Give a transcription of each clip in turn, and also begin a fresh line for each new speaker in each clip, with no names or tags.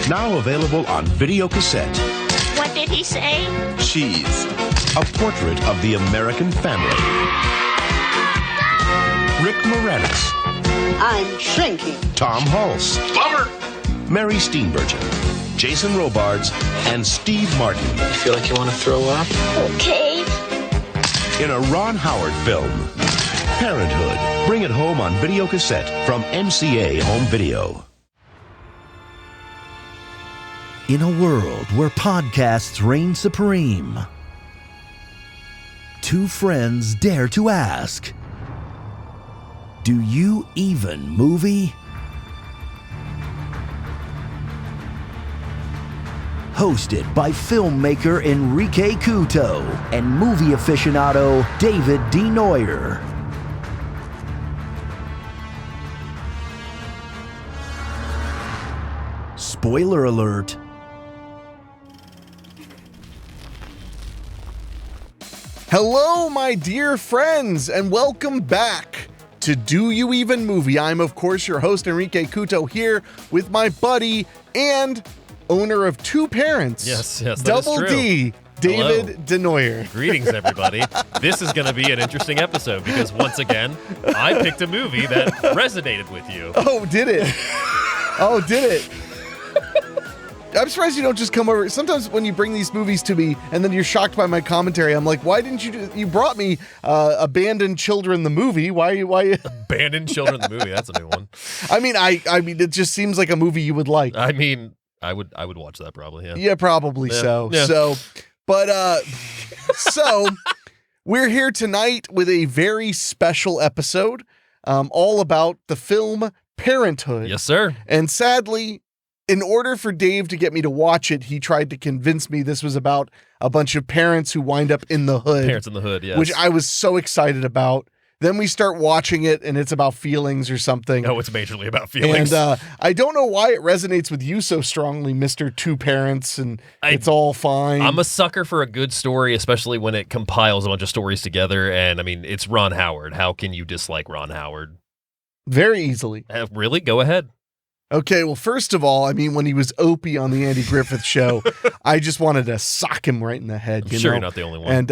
Now available on video cassette.
What did he say?
Cheese. A portrait of the American family. Rick Moranis.
I'm shrinking.
Tom Hulse.
Bummer.
Mary Steenburgen. Jason Robards. And Steve Martin.
You feel like you want to throw up?
Okay.
In a Ron Howard film. Parenthood. Bring it home on video cassette from MCA Home Video.
In a world where podcasts reign supreme, two friends dare to ask, do you even movie? Hosted by filmmaker Henrique Couto and movie aficionado David D. Neuer. Spoiler alert.
Hello, my dear friends, and welcome back to Do You Even Movie? I'm, of course, your host, Henrique Couto, here with my buddy and owner of two parents.
Yes, that
Double
is true.
D, David D. Neuer.
Greetings, everybody. This is going to be an interesting episode because, once again, I picked a movie that resonated with you.
Oh, did it? Oh, did it? I'm surprised you don't just come over. Sometimes when you bring these movies to me and then you're shocked by my commentary, I'm like, why didn't you brought me Abandoned Children the movie. Why?
Abandoned Children the movie. That's a new one.
I mean, it just seems like a movie you would like.
I mean, I would watch that probably, yeah.
Yeah, probably so.
Yeah.
So we're here tonight with a very special episode, all about the film Parenthood.
Yes, sir.
And sadly, in order for Dave to get me to watch it, he tried to convince me this was about a bunch of parents who wind up in the hood.
Parents in the Hood, yes.
Which I was so excited about. Then we start watching it, and it's about feelings or something.
Oh, it's majorly about feelings.
And I don't know why it resonates with you so strongly, Mr. Two Parents, and it's all fine.
I'm a sucker for a good story, especially when it compiles a bunch of stories together. And, I mean, it's Ron Howard. How can you dislike Ron Howard?
Very easily.
Really? Go ahead.
Okay, well, first of all, I mean, when he was Opie on the Andy Griffith Show, I just wanted to sock him right in the head.
I'm sure you're not the only one.
And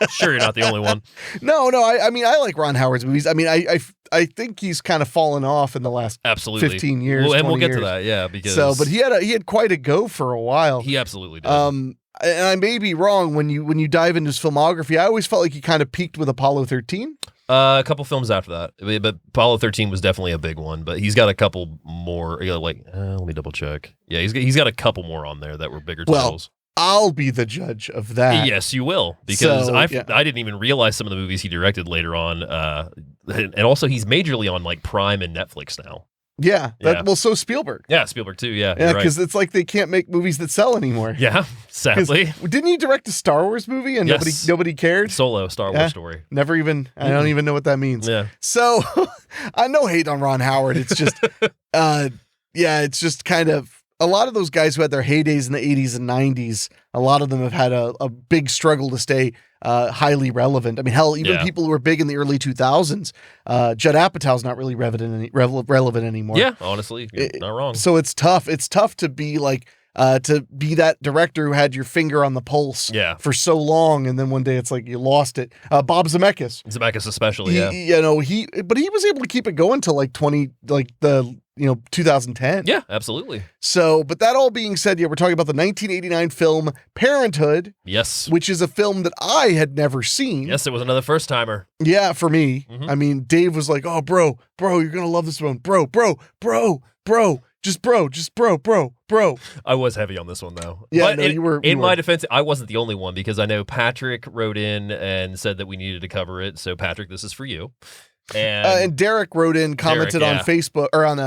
sure you're not the only one.
No, I mean, I like Ron Howard's movies. I mean, I think he's kind of fallen off in the last 15 years.
And we'll get
years.
to that, yeah, because
but he had quite a go for a while.
He absolutely did.
And I may be wrong when you dive into his filmography. I always felt like he kind of peaked with Apollo 13.
A couple films after that, but Apollo 13 was definitely a big one. But he's got a couple more. Let me double check. Yeah, he's got a couple more on there that were bigger titles.
I'll be the judge of that.
Yes, you will, because I didn't even realize some of the movies he directed later on. And also, he's majorly on like Prime and Netflix now.
Yeah. Well, so Spielberg.
Yeah, Spielberg too. Yeah,
because it's like they can't make movies that sell anymore.
Yeah, sadly.
Didn't he direct a Star Wars movie and nobody cared?
Solo Star Wars story.
Never even. I don't even know what that means.
Yeah.
So I no hate on Ron Howard. It's just, it's just kind of. A lot of those guys who had their heydays in the 80s and 90s, a lot of them have had a big struggle to stay highly relevant. I mean, hell, even people who were big in the early 2000s, Judd Apatow's not really relevant anymore.
Yeah, honestly, you're not wrong.
So it's tough. It's tough to be like, to be that director who had your finger on the pulse for so long, and then one day it's like you lost it. Bob Zemeckis.
Zemeckis especially,
but he was able to keep it going till like 2010.
Yeah, absolutely.
So, but that all being said, we're talking about the 1989 film Parenthood.
Yes.
Which is a film that I had never seen.
Yes, it was another first timer.
Yeah, for me. Mm-hmm. I mean, Dave was like, oh, bro, you're going to love this one. Bro. Just bro.
I was heavy on this one, though.
Yeah,
but my defense, I wasn't the only one, because I know Patrick wrote in and said that we needed to cover it. So, Patrick, this is for you.
And Derek wrote in, commented on Facebook or on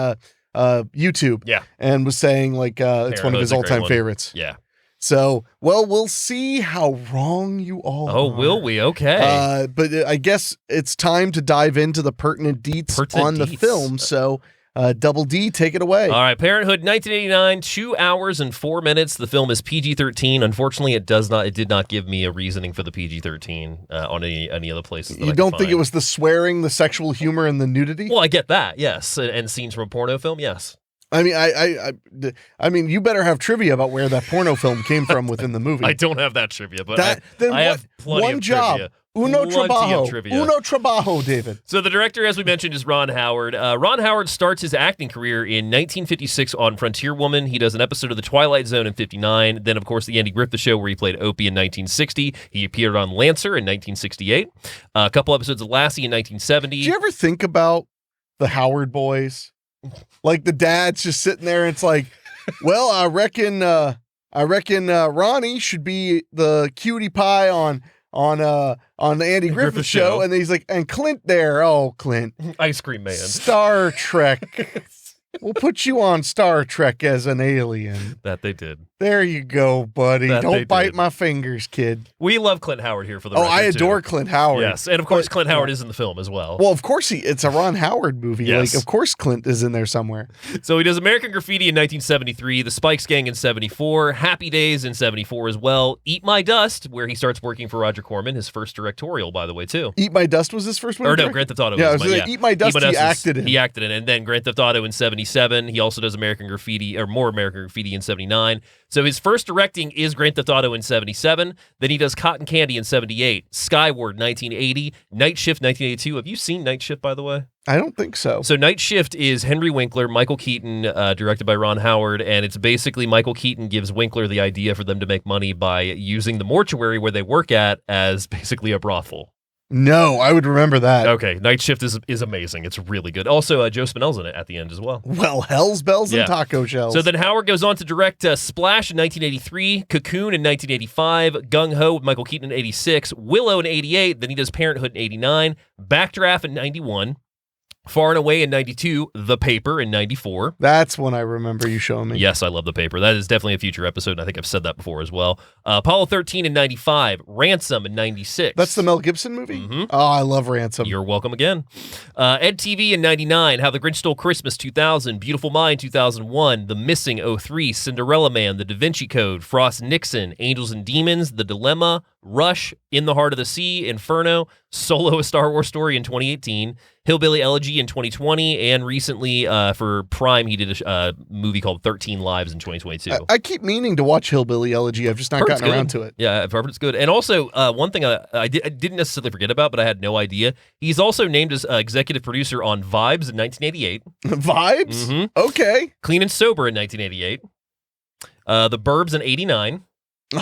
YouTube, and was saying like it's one of his all-time favorites.
Yeah.
So, well, we'll see how wrong you all are.
Oh, will we? Okay.
But I guess it's time to dive into the pertinent deets on the film. So, Double D, take it away.
All right, Parenthood, 1989, 2 hours and 4 minutes. The film is PG-13. Unfortunately, it did not give me a reasoning for the PG-13 on any other places.
You don't think it was the swearing, the sexual humor, and the nudity?
Well, I get that, yes, and scenes from a porno film, yes.
I mean, I mean, you better have trivia about where that porno film came from within the movie.
I don't have that trivia, but
then
I have plenty
one
of
job.
trivia.
Uno trabajo.
Trivia.
Uno trabajo, David.
So the director, as we mentioned, is Ron Howard. Ron Howard starts his acting career in 1956 on Frontier Woman. He does an episode of The Twilight Zone in 59. Then, of course, The Andy Griffith Show, where he played Opie in 1960. He appeared on Lancer in 1968. A couple episodes of Lassie in 1970.
Did you ever think about the Howard boys? Like the dad's just sitting there and it's like, well, I reckon Ronnie should be the cutie pie on the Andy Griffith Show. And then he's like, and Clint there. Oh, Clint.
Ice Cream Man.
Star Trek. We'll put you on Star Trek as an alien.
That they did.
There you go, buddy.
That they
Don't bite
did.
my fingers, kid.
We love Clint Howard here for the
Oh,
record,
I adore
too.
Clint Howard.
Yes, and of course Clint Howard is in the film as well.
Well, of course it's a Ron Howard movie.
Yes.
Like, of course Clint is in there somewhere.
So he does American Graffiti in 1973, The Spikes Gang in 74, Happy Days in 74 as well, Eat My Dust, where he starts working for Roger Corman, his first directorial, by the way, too.
Eat My Dust was his first one?
Or no, Grand Theft Auto.
Yeah,
was
Eat My Dust, he acted in.
He acted in, and then Grand Theft Auto in 77. He also does American Graffiti, or more American Graffiti in 79. So his first directing is Grand Theft Auto in 77. Then he does Cotton Candy in 78, Skyward 1980, Night Shift 1982. Have you seen Night Shift, by the way?
I don't think so.
So Night Shift is Henry Winkler, Michael Keaton, directed by Ron Howard, and it's basically Michael Keaton gives Winkler the idea for them to make money by using the mortuary where they work at as basically a brothel.
No, I would remember that.
Okay, Night Shift is amazing. It's really good. Also, Joe Spinell's in it at the end as well.
Well, Hell's Bells
Yeah.
and Taco Shells.
So then Howard goes on to direct Splash in 1983, Cocoon in 1985, Gung Ho with Michael Keaton in 86, Willow in 88, then he does Parenthood in 89, Backdraft in 91, Far and Away in 92, The Paper in 94.
That's one I remember you showing me.
Yes, I love The Paper. That is definitely a future episode, and I think I've said that before as well. Apollo 13 in 95, Ransom in 96.
That's the Mel Gibson movie?
Mm-hmm.
Oh, I love Ransom.
You're welcome again. Ed TV in 99, How the Grinch Stole Christmas 2000, Beautiful Mind 2001, The Missing 03, Cinderella Man, The Da Vinci Code, Frost Nixon, Angels and Demons, The Dilemma, Rush, In the Heart of the Sea, Inferno, Solo: A Star Wars Story in 2018, Hillbilly Elegy in 2020, and recently for Prime, he did a movie called 13 Lives in 2022.
I keep meaning to watch Hillbilly Elegy. I've just not gotten around to it.
Yeah, I've heard it's good. And also, one thing I didn't necessarily forget about, but I had no idea. He's also named as executive producer on Vibes in 1988.
Vibes?
Mhm.
Okay.
Clean and Sober in 1988. The Burbs in 89.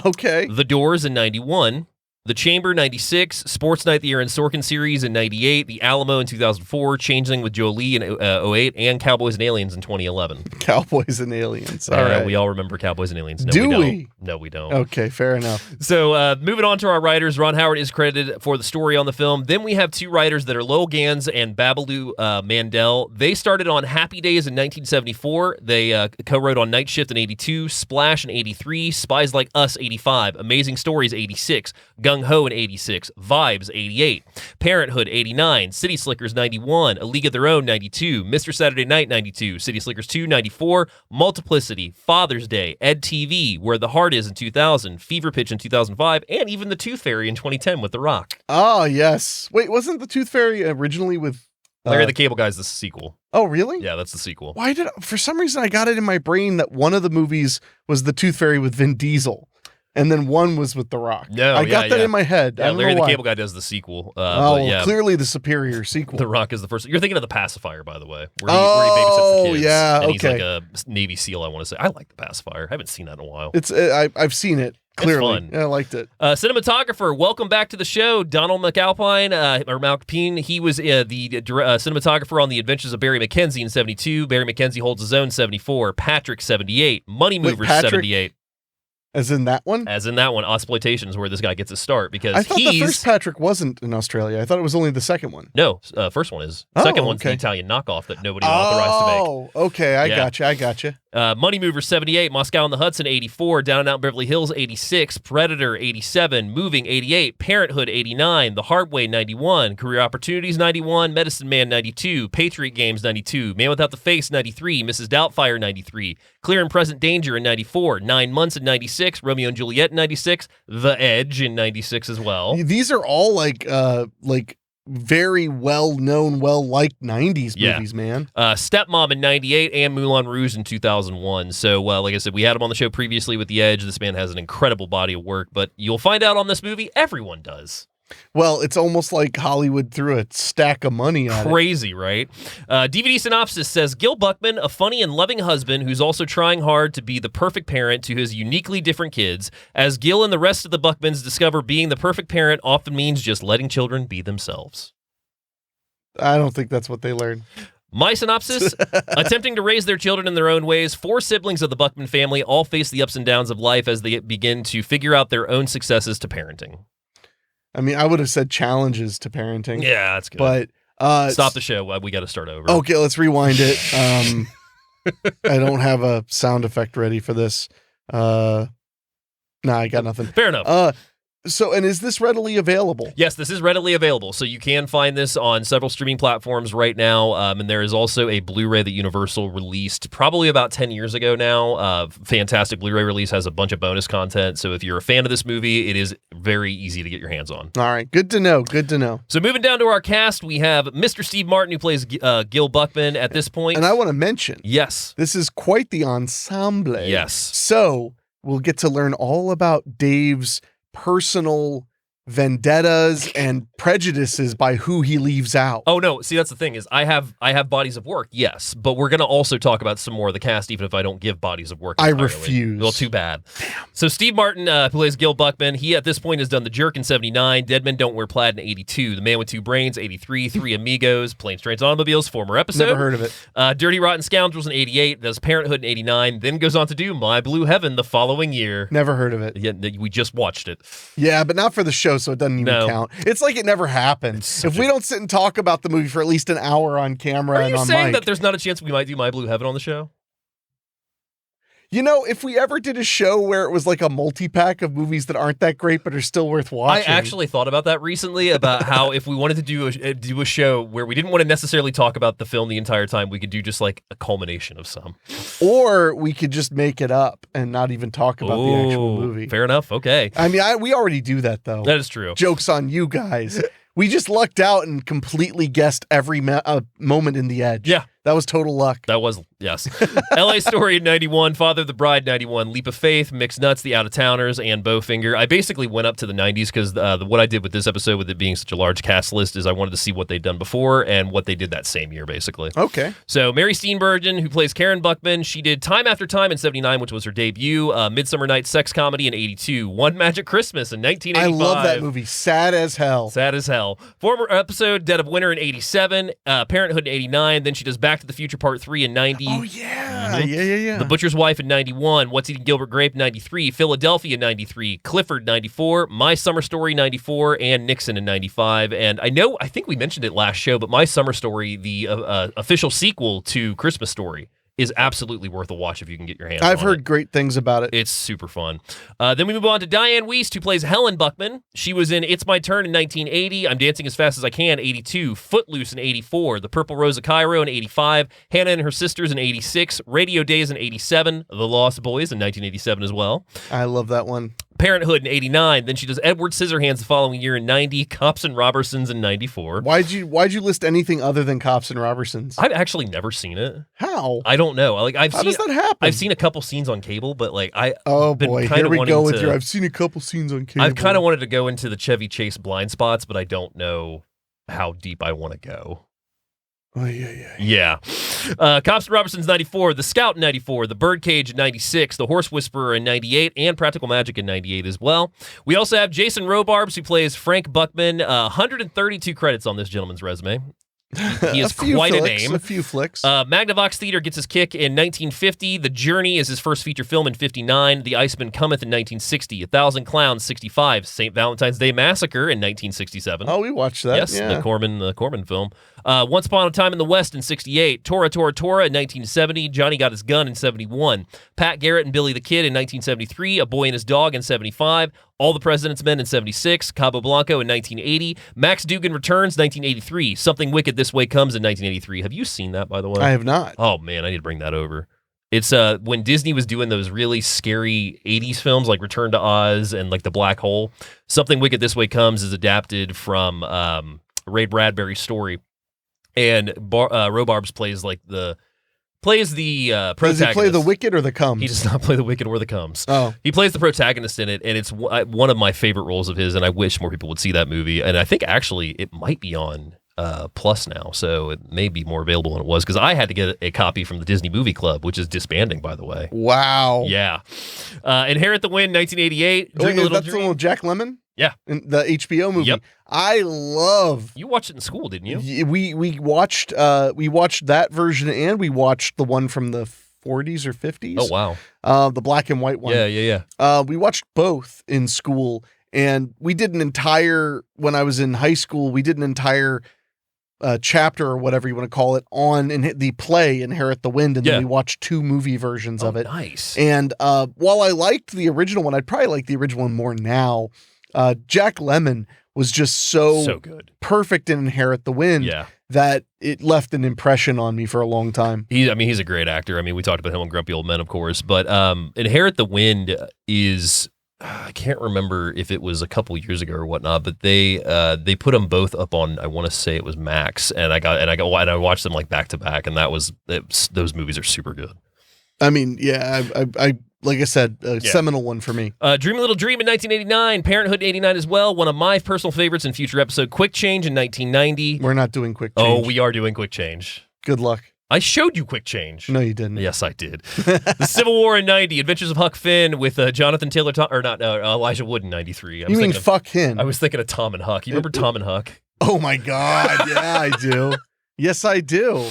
Okay.
The Doors in 91. The Chamber, 96, Sports Night, the Aaron Sorkin series in 98, The Alamo in 2004, Changeling with Joe Lee in 08, and Cowboys and Aliens in 2011.
Cowboys and Aliens. All right.
We all remember Cowboys and Aliens. No,
Do
we?
we?
Don't. No, we don't.
Okay, fair enough.
So moving on to our writers, Ron Howard is credited for the story on the film. Then we have two writers that are Lowell Gans and Babaloo Mandel. They started on Happy Days in 1974. They co-wrote on Night Shift in 82, Splash in 83, Spies Like Us 85, Amazing Stories 86, Gung Ho in 86, Vibes 88, Parenthood 89, City Slickers 91, A League of Their Own 92, Mr. Saturday Night 92, City Slickers 2 94, Multiplicity, Father's Day, Ed TV, Where the Heart Is in 2000, Fever Pitch in 2005, and even The Tooth Fairy in 2010 with The Rock.
Oh, yes. Wait, wasn't The Tooth Fairy originally with...
Larry the Cable Guy's the sequel.
Oh, really?
Yeah, that's the sequel.
Why for some reason I got it in my brain that one of the movies was The Tooth Fairy with Vin Diesel. And then one was with The Rock.
No,
I got that in my head.
Yeah,
I don't
Larry
know
the
why.
Cable Guy does the sequel.
Oh,
but yeah,
clearly the superior sequel.
The Rock is the first. You're thinking of The Pacifier, by the way, where he babysits the kids.
Yeah,
and he's
okay.
like a Navy SEAL, I want to say. I like The Pacifier. I haven't seen that in a while.
It's I've seen it. Clearly.
fun.
Yeah, I liked it.
Cinematographer, welcome back to the show, Donald McAlpine, or Malpine. He was the cinematographer on The Adventures of Barry McKenzie in 72. Barry McKenzie Holds His Own 74. Patrick 78. Money Movers
Patrick?
78.
As in that one?
As in that one, Exploitation is where this guy gets his start because
I thought the first Patrick wasn't in Australia. I thought it was only the second one.
No, first one is.
Oh,
Second one's
okay.
the Italian knockoff that nobody authorized to make.
Oh, okay. I
Yeah.
gotcha.
Money Mover 78, Moscow on the Hudson 84, Down and Out Beverly Hills 86, Predator 87, Moving 88, Parenthood 89, The Hard Way 91, Career Opportunities 91, Medicine Man 92, Patriot Games 92, Man Without the Face 93, Mrs. Doubtfire 93, Clear and Present Danger in 94, 9 Months in 96, Romeo and Juliet in 96, The Edge in 96 as well.
These are all like very well-known, well-liked 90s movies, man.
Stepmom in 98 and Moulin Rouge in 2001. So, like I said, we had him on the show previously with The Edge. This man has an incredible body of work, but you'll find out on this movie, everyone does.
Well, it's almost like Hollywood threw a stack of money at it.
Crazy, right? DVD synopsis says, Gil Buckman, a funny and loving husband who's also trying hard to be the perfect parent to his uniquely different kids. As Gil and the rest of the Buckmans discover, being the perfect parent often means just letting children be themselves.
I don't think that's what they learned.
My synopsis, attempting to raise their children in their own ways, 4 siblings of the Buckman family all face the ups and downs of life as they begin to figure out their own successes to parenting.
I mean, I would have said challenges to parenting.
Yeah, that's good.
But
stop the show. We got to start over.
Okay, let's rewind it. I don't have a sound effect ready for this. Nah, I got nothing.
Fair enough.
And is this readily available?
Yes, this is readily available. So you can find this on several streaming platforms right now. And there is also a Blu-ray that Universal released probably about 10 years ago now. Fantastic Blu-ray release, has a bunch of bonus content. So if you're a fan of this movie, it is very easy to get your hands on.
All right. Good to know. Good to know.
So moving down to our cast, we have Mr. Steve Martin, who plays Gil Buckman at this point.
And I want to mention,
yes,
this is quite the ensemble.
Yes.
So we'll get to learn all about Dave's personal vendettas and prejudices by who he leaves out.
Oh no, see that's the thing is I have bodies of work, yes, but we're going to also talk about some more of the cast even if I don't give bodies of work entirely.
I refuse.
Well, too bad. Damn. So Steve Martin, who plays Gil Buckman, he at this point has done The Jerk in 79, Dead Men Don't Wear Plaid in 82, The Man with Two Brains 83, Three Amigos, Planes, Trains, Automobiles, former episode.
Never heard of it.
Dirty Rotten Scoundrels in 88, does Parenthood in 89, then goes on to do My Blue Heaven the following year.
Never heard of it.
Yeah, we just watched it.
Yeah, but not for the show, so it doesn't even count. It's like it never happened. If we don't sit and talk about the movie for at least an hour on camera and on mic.
Are you saying that there's not a chance we might do My Blue Heaven on the show?
You know, if we ever did a show where it was like a multi-pack of movies that aren't that great but are still worth watching.
I actually thought about that recently, about how if we wanted to do a show where we didn't want to necessarily talk about the film the entire time, we could do just like a culmination of some.
Or we could just make it up and not even talk about the actual movie.
Fair enough. Okay.
I mean, we already do that, though.
That is true.
Joke's on you guys. We just lucked out and completely guessed every moment in The Edge.
Yeah.
That was total luck.
That was, yes. LA Story in 91, Father of the Bride 91, Leap of Faith, Mixed Nuts, The Out-of-Towners, and Bowfinger. I basically went up to the 90s because what I did with this episode, with it being such a large cast list, is I wanted to see what they'd done before and what they did that same year, basically.
Okay.
So Mary Steenburgen, who plays Karen Buckman, she did Time After Time in 79, which was her debut, Midsummer Night's Sex Comedy in 82, One Magic Christmas in 1985.
I love that movie. Sad as hell.
Sad as hell. Former episode, Dead of Winter in 87, Parenthood in 89, then she does Back to the Future Part 3 in 90.
Oh, yeah. Yeah.
The Butcher's Wife in 91, What's Eating Gilbert Grape in 93, Philadelphia in 93, Clifford 94, My Summer Story 94, and Nixon in 95. And I think we mentioned it last show, but My Summer Story, the official sequel to Christmas Story, is absolutely worth a watch if you can get your hands on it.
I've heard great things about it.
It's super fun. Then we move on to Diane Wiest, who plays Helen Buckman. She was in It's My Turn in 1980, I'm Dancing as Fast as I Can, 82, Footloose in 84, The Purple Rose of Cairo in 85, Hannah and Her Sisters in 86, Radio Days in 87, The Lost Boys in 1987 as well.
I love that one.
Parenthood in 89, then she does Edward Scissorhands the following year in 90, Cops and Robertsons in 94.
Why'd you list anything other than Cops and Robertsons?
I've actually never seen it.
How?
I don't know.
How does that happen?
I've seen a couple scenes on cable, but like
here we go with I've seen a couple scenes on cable.
I've kind of wanted to go into the Chevy Chase blind spots, but I don't know how deep I want to go.
Oh, yeah.
Yeah. Cops and Robertsons 94, The Scout in 94, The Birdcage in 96, The Horse Whisperer in 98, and Practical Magic in 98 as well. We also have Jason Robards, who plays Frank Buckman. 132 credits on this gentleman's resume. He is quite a name.
A few flicks.
Magnavox Theater gets his kick in 1950. The Journey is his first feature film in 59. The Iceman Cometh in 1960. 1,000 Clowns, 65. St. Valentine's Day Massacre in 1967.
Oh, we watched that.
Yes,
yeah.
the Corman film. Once Upon a Time in the West in 68. Tora Tora Tora in 1970. Johnny Got His Gun in 71. Pat Garrett and Billy the Kid in 1973. A Boy and His Dog in 75. All the President's Men in 76, Cabo Blanco in 1980, Max Dugan Returns 1983, Something Wicked This Way Comes in 1983. Have you seen that, by the way?
I have not.
Oh, man, I need to bring that over. It's when Disney was doing those really scary 80s films like Return to Oz and like The Black Hole. Something Wicked This Way Comes is adapted from Ray Bradbury story, and Robards plays the protagonist.
Does he play the Wicked or the Comes?
He does not play the Wicked or the Comes.
Oh.
He plays the protagonist in it, and it's one of my favorite roles of his, and I wish more people would see that movie. And I think actually it might be on Plus now, so it may be more available than it was, because I had to get a copy from the Disney Movie Club, which is disbanding, by the way.
Wow.
Yeah. Inherit the Wind, 1988.
Wait, that's the one with Jack Lemmon?
Yeah.
In the HBO movie.
Yep.
I love.
You watched it in school, didn't you?
We watched that version, and we watched the one from the 40s or 50s.
Oh wow.
The black and white one.
Yeah.
We watched both in school, and we did when I was in high school, we did an entire chapter or whatever you want to call it on the play Inherit the Wind, and then we watched 2 movie versions of it.
Nice.
And while I liked the original one, I'd probably like the original one more now. Jack Lemmon was just so
good,
perfect in Inherit the Wind that it left an impression on me for a long time.
He's a great actor. I mean, we talked about him on Grumpy Old Men, of course, but Inherit the Wind is, I can't remember if it was a couple years ago or whatnot, but they put them both up on, I want to say it was Max, and I watched them like back to back, and those movies are super good.
I mean, yeah, I like I said, seminal one for me.
Dream a Little Dream in 1989, Parenthood in 89 as well. One of my personal favorites in future episode, Quick Change in 1990.
We're not doing Quick Change.
Oh, we are doing Quick Change.
Good luck.
I showed you Quick Change.
No, you didn't.
Yes, I did. The Civil War in 90, Adventures of Huck Finn with Jonathan Taylor, Elijah Wood in 93.
You mean Fuck Him?
I was thinking of Tom and Huck. You remember Tom and Huck?
Oh my God, yeah, I do. Yes, I do.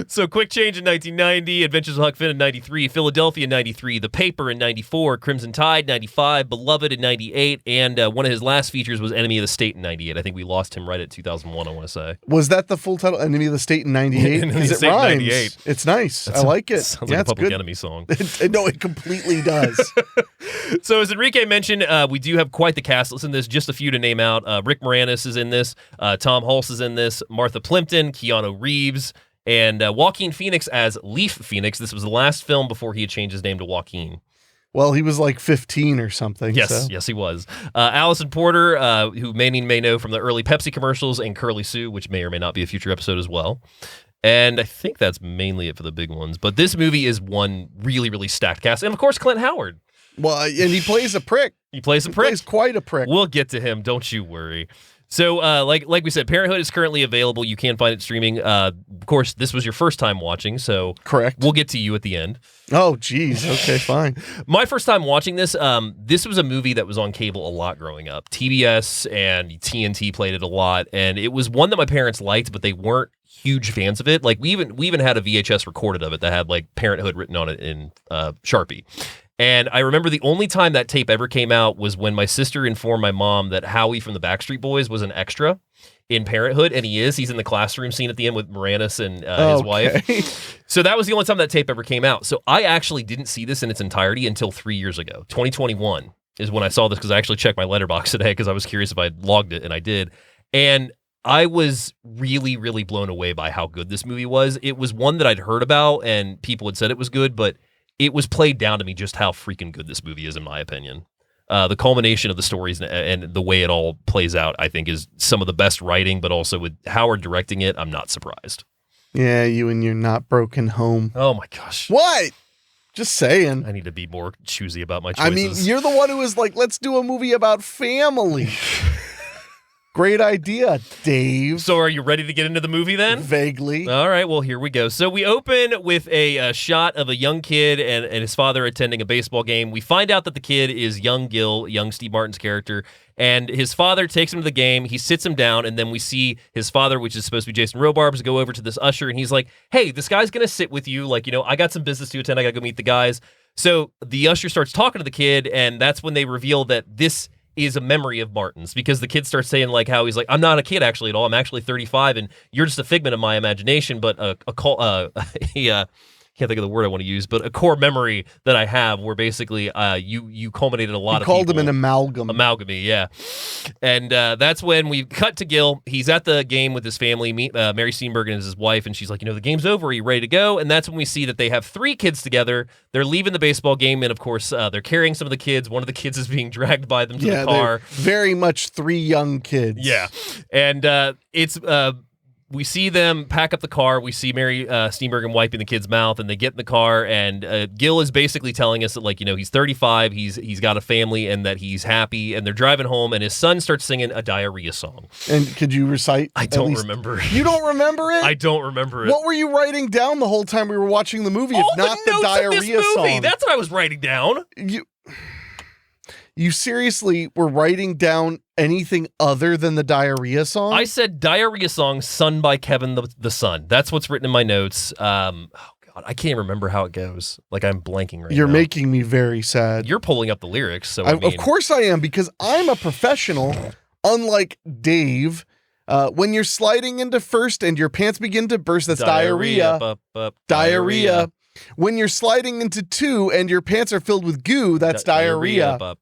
So Quick Change in 1990, Adventures of Huck Finn in 93, Philadelphia in 93, The Paper in 94, Crimson Tide 95, Beloved in 98, and one of his last features was Enemy of the State in 98. I think we lost him right at 2001, I want to say.
Was that the full title, Enemy of the State in 98? Because it rhymes. 98. It's nice. I like it.
Sounds like a Public Enemy song.
No, it completely does.
So as Enrique mentioned, we do have quite the cast. Listen to this, just a few to name out. Rick Moranis is in this. Tom Hulse is in this. Martha Plimpton, Keanu Reeves, and Joaquin Phoenix as Leaf Phoenix. This was the last film before he had changed his name to Joaquin.
Well, he was like 15 or something.
Yes, yes, he was. Allison Porter, who many may know from the early Pepsi commercials, and Curly Sue, which may or may not be a future episode as well. And I think that's mainly it for the big ones. But this movie is one really, really stacked cast. And, of course, Clint Howard.
Well, and he plays a prick.
He plays
quite a prick.
We'll get to him. Don't you worry. So, like we said, Parenthood is currently available. You can find it streaming. Of course, this was your first time watching, so
correct.
We'll get to you at the end.
Oh, geez. Okay, fine.
My first time watching this, this was a movie that was on cable a lot growing up. TBS and TNT played it a lot, and it was one that my parents liked, but they weren't huge fans of it. Like we even had a VHS recorded of it that had like Parenthood written on it in Sharpie. And I remember the only time that tape ever came out was when my sister informed my mom that Howie from the Backstreet Boys was an extra in Parenthood, and he's in the classroom scene at the end with Moranis and his wife. So that was the only time that tape ever came out. So I actually didn't see this in its entirety until 3 years ago. 2021 is when I saw this, because I actually checked my letterbox today because I was curious if I'd logged it, and I did. And I was really, really blown away by how good this movie was. It was one that I'd heard about, and people had said it was good, but it was played down to me just how freaking good this movie is, in my opinion. The culmination of the stories and the way it all plays out, I think, is some of the best writing, but also with Howard directing it, I'm not surprised.
Yeah, you and your not broken home.
Oh, my gosh.
What? Just saying.
I need to be more choosy about my choices.
I mean, you're the one who was like, let's do a movie about family. Great idea, Dave.
So are you ready to get into the movie then?
Vaguely.
All right, well, here we go. So we open with a shot of a young kid and his father attending a baseball game. We find out that the kid is young Gil, young Steve Martin's character, and his father takes him to the game. He sits him down, and then we see his father, which is supposed to be Jason Robards, go over to this usher, and he's like, hey, this guy's going to sit with you. Like, I got some business to attend. I got to go meet the guys. So the usher starts talking to the kid, and that's when they reveal that this is a memory of Martin's, because the kid starts saying like how he's like, I'm not a kid actually at all. I'm actually 35, and you're just a figment of my imagination. But he can't think of the word I want to use, but a core memory that I have where basically you culminated a lot of
called
people.
him an amalgam.
Amalgamy, yeah. And that's when we cut to Gil. He's at the game with his family. Mary Steenburgen is his wife, and she's like, the game's over. Are you ready to go? And that's when we see that they have 3 kids together. They're leaving the baseball game, and of course, they're carrying some of the kids. One of the kids is being dragged by them to the car.
Very much 3 young kids.
Yeah. And it's... we see them pack up the car. We see Mary Steenburgen wiping the kid's mouth, and they get in the car. And Gil is basically telling us that, he's 35, he's got a family, and that he's happy. And they're driving home, and his son starts singing a diarrhea song.
And could you recite?
I don't remember.
You don't remember it?
I don't remember it.
What were you writing down the whole time we were watching the movie?
All
if not
the notes
diarrhea
of this movie.
song?
That's what I was writing down.
You seriously were writing down anything other than the diarrhea song?
I said diarrhea song sung by Kevin the Son. That's what's written in my notes. Oh God, I can't remember how it goes. I'm blanking right now.
You're making me very sad.
You're pulling up the lyrics, so
of course I am, because I'm a professional, unlike Dave. When you're sliding into first and your pants begin to burst, that's diarrhea. Diarrhea. When you're sliding into 2 and your pants are filled with goo, that's diarrhea.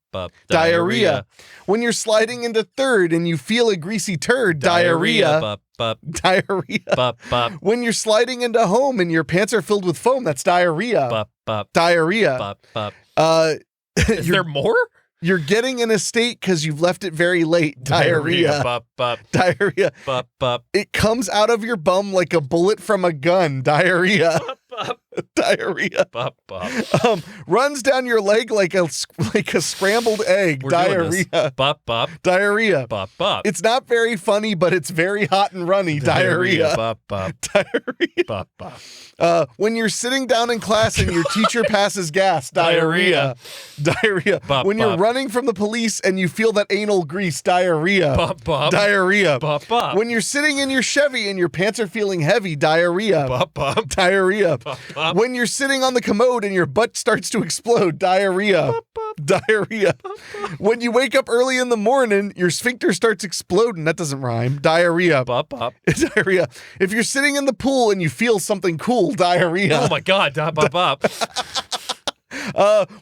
Diarrhea. When you're sliding into 3rd and you feel a greasy turd, diarrhea. Diarrhea. When you're sliding into home and your pants are filled with foam, that's diarrhea. Diarrhea.
Is there more?
You're getting in a state because you've left it very late. Diarrhea. Diarrhea. It comes out of your bum like a bullet from a gun. Diarrhea. Diarrhea. Runs down your leg like a scrambled egg.
We're
diarrhea. Diarrhea. It's not very funny, but it's very hot and runny. Diarrhea. Diarrhea. When you're sitting down in class and your teacher passes gas. Diarrhea. Diarrhea. When you're running from the police and you feel that anal grease. Diarrhea. Diarrhea. When you're sitting in your Chevy and your pants are feeling heavy. Diarrhea. Diarrhea. When you're sitting on the commode and your butt starts to explode. Diarrhea. Diarrhea. When you wake up early in the morning, your sphincter starts exploding. That doesn't rhyme. Diarrhea. Diarrhea. If you're sitting in the pool and you feel something cool. Diarrhea.
Oh my God.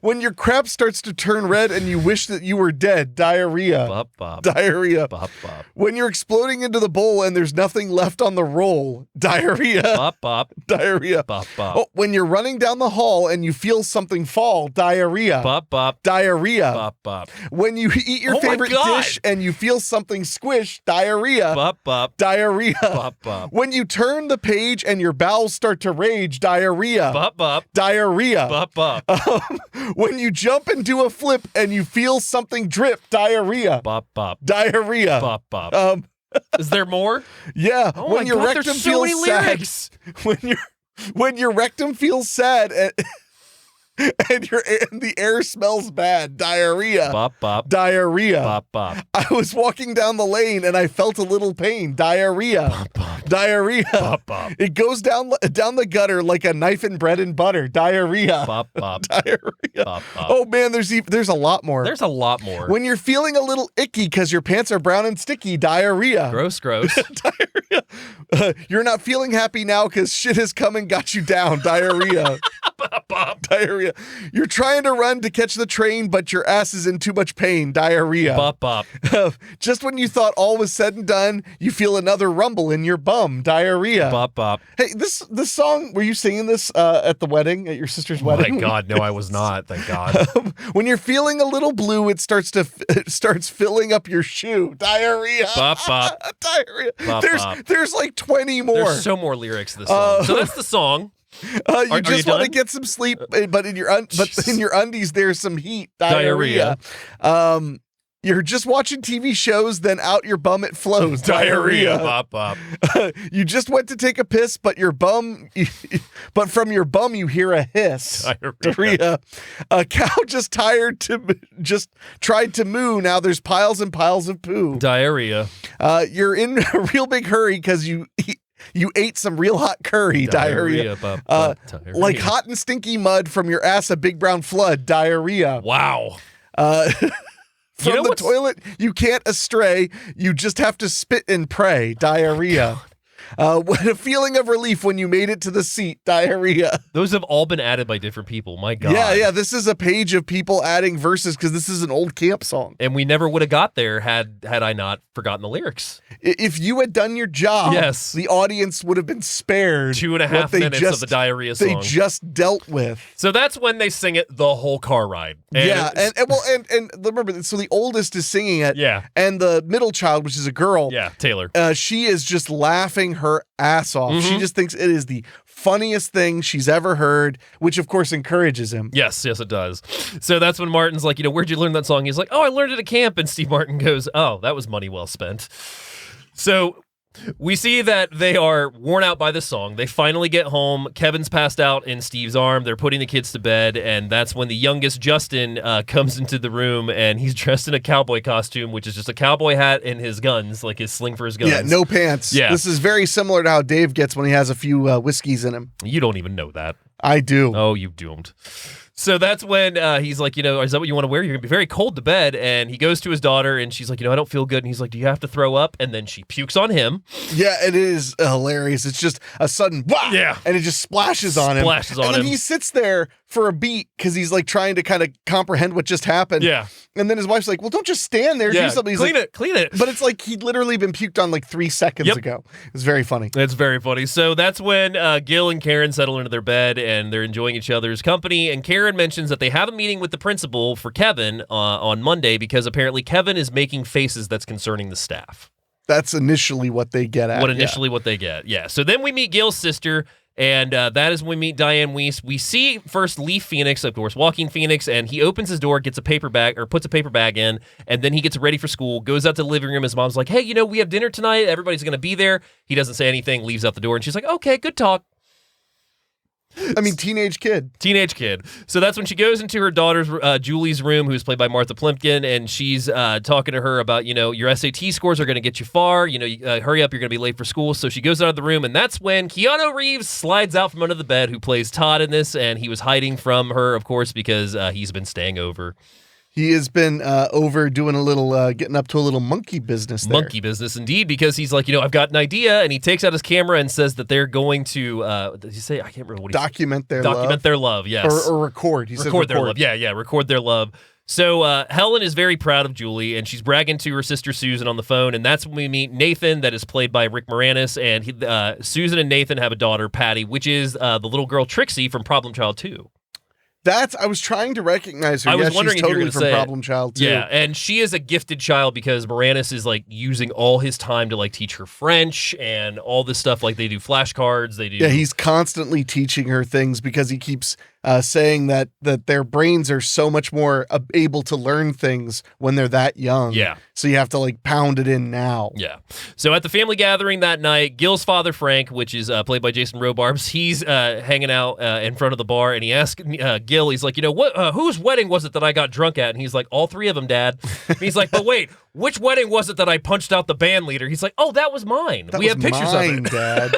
When your crap starts to turn red and you wish that you were dead. Diarrhea. Diarrhea. When you're exploding into the bowl and there's nothing left on the roll. Diarrhea. Diarrhea. Oh, when you're running down the hall and you feel something fall. Diarrhea. Diarrhea. When you eat your favorite dish and you feel something squish. Diarrhea. Diarrhea. When you turn the page and your bowels start to rage. Diarrhea. Diarrhea. When you jump and do a flip and you feel something drip. Diarrhea. Diarrhea.
Is there more?
Yeah.
Oh when your rectum feels so many
sad.
lyrics.
When your rectum feels sad and the air smells bad. Diarrhea. Diarrhea. I was walking down the lane and I felt a little pain. Diarrhea. Diarrhea. It goes down the gutter like a knife in bread and butter. Diarrhea. Diarrhea. Oh man, there's a lot more.
There's a lot more.
When you're feeling a little icky because your pants are brown and sticky. Diarrhea.
Gross.
Diarrhea. You're not feeling happy now because shit has come and got you down. Diarrhea. Diarrhea. You're trying to run to catch the train, but your ass is in too much pain. Diarrhea. Just when you thought all was said and done, you feel another rumble in your bum. Diarrhea. Hey, this song, were you singing this at the wedding, at your sister's wedding?
My God, no, I was not. Thank God.
When you're feeling a little blue, it starts filling up your shoe. Diarrhea. Diarrhea. There's like 20 more.
There's so more lyrics to this song. So that's the song.
You just want to get some sleep, but in your undies there's some heat. Diarrhea. You're just watching TV shows, then out your bum it flows. Diarrhea. You just went to take a piss, but from your bum you hear a hiss. Diarrhea. A cow just tried to moo. Now there's piles and piles of poo.
Diarrhea.
You're in a real big hurry because you ate some real hot curry. Diarrhea. Like hot and stinky mud from your ass, a big brown flood. Diarrhea.
Wow.
From the toilet, you can't astray. You just have to spit and pray. Diarrhea. What a feeling of relief when you made it to the seat, diarrhea.
Those have all been added by different people. My God.
Yeah. This is a page of people adding verses because this is an old camp song.
And we never would have got there had I not forgotten the lyrics.
If you had done your job,
yes,
the audience would have been spared
2.5 minutes of the diarrhea song
they just dealt with.
So that's when they sing it the whole car ride.
And remember, so the oldest is singing it.
Yeah.
And the middle child, which is a girl.
Yeah, Taylor.
She is just laughing her ass off. She just thinks it is the funniest thing she's ever heard, which of course encourages him.
Yes, it does. So that's when Martin's like, where'd you learn that song? He's like, oh, I learned it at camp. And Steve Martin goes, oh, that was money well spent. So we see that they are worn out by the song. They finally get home. Kevin's passed out in Steve's arm. They're putting the kids to bed, and that's when the youngest, Justin, comes into the room, and he's dressed in a cowboy costume, which is just a cowboy hat and his guns, like his sling for his guns.
Yeah, no pants.
Yeah.
This is very similar to how Dave gets when he has a few whiskeys in him.
You don't even know that.
I do.
Oh, you doomed. So that's when he's like, is that what you want to wear? You're going to be very cold to bed. And he goes to his daughter, and she's like, I don't feel good. And he's like, do you have to throw up? And then she pukes on him.
Yeah, it is hilarious. It's just a sudden, wah!
Yeah.
And it just splashes on him. And then he sits there for a beat because he's like trying to kind of comprehend what just happened.
Yeah.
And then his wife's like, well, don't just stand there. Do something. He's
clean it.
But it's like he'd literally been puked on like 3 seconds ago. It's very funny.
It's very funny. So that's when Gil and Karen settle into their bed, and they're enjoying each other's company. And Karen mentions that they have a meeting with the principal for Kevin on Monday because apparently Kevin is making faces that's concerning the staff.
That's initially what they get at.
What they get. Yeah. So then we meet Gil's sister, and that is when we meet Diane Weiss. We see first Lee Phoenix, of course, Walking Phoenix, and he opens his door, gets a paper bag, or puts a paper bag in, and then he gets ready for school, goes out to the living room. His mom's like, hey, we have dinner tonight. Everybody's going to be there. He doesn't say anything, leaves out the door, and she's like, okay, good talk.
I mean, teenage kid.
So that's when she goes into her daughter's, Julie's room, who's played by Martha Plimpkin, and she's talking to her about, your SAT scores are going to get you far. Hurry up, you're going to be late for school. So she goes out of the room, and that's when Keanu Reeves slides out from under the bed, who plays Todd in this, and he was hiding from her, of course, because he's been staying over.
He has been over doing a little, getting up to a little monkey business there.
Monkey business, indeed, because he's like, I've got an idea, and he takes out his camera and says that they're going to, did he say? I can't remember what he said.
Document
their love, yes.
Or record. He said record
their love. Yeah, record their love. So Helen is very proud of Julie, and she's bragging to her sister Susan on the phone, and that's when we meet Nathan, that is played by Rick Moranis, and Susan and Nathan have a daughter, Patty, which is the little girl Trixie from Problem Child 2.
I was trying to recognize her.
I was wondering
she's
if you were
totally
gonna
from
say
Problem Child too.
Yeah, and she is a gifted child because Moranis is like using all his time to like teach her French and all this stuff. Like they do flashcards. They do.
Yeah, he's constantly teaching her things because he keeps saying that their brains are so much more able to learn things when they're that young.
Yeah.
So you have to like pound it in now.
Yeah. So at the family gathering that night, Gil's father, Frank, which is played by Jason Robards, he's hanging out in front of the bar, and he asks Gil, he's like, what? Whose wedding was it that I got drunk at? And he's like, all three of them, Dad. And he's like, but wait, which wedding was it that I punched out the band leader? He's like, oh, that was mine. We have pictures of it,
Dad.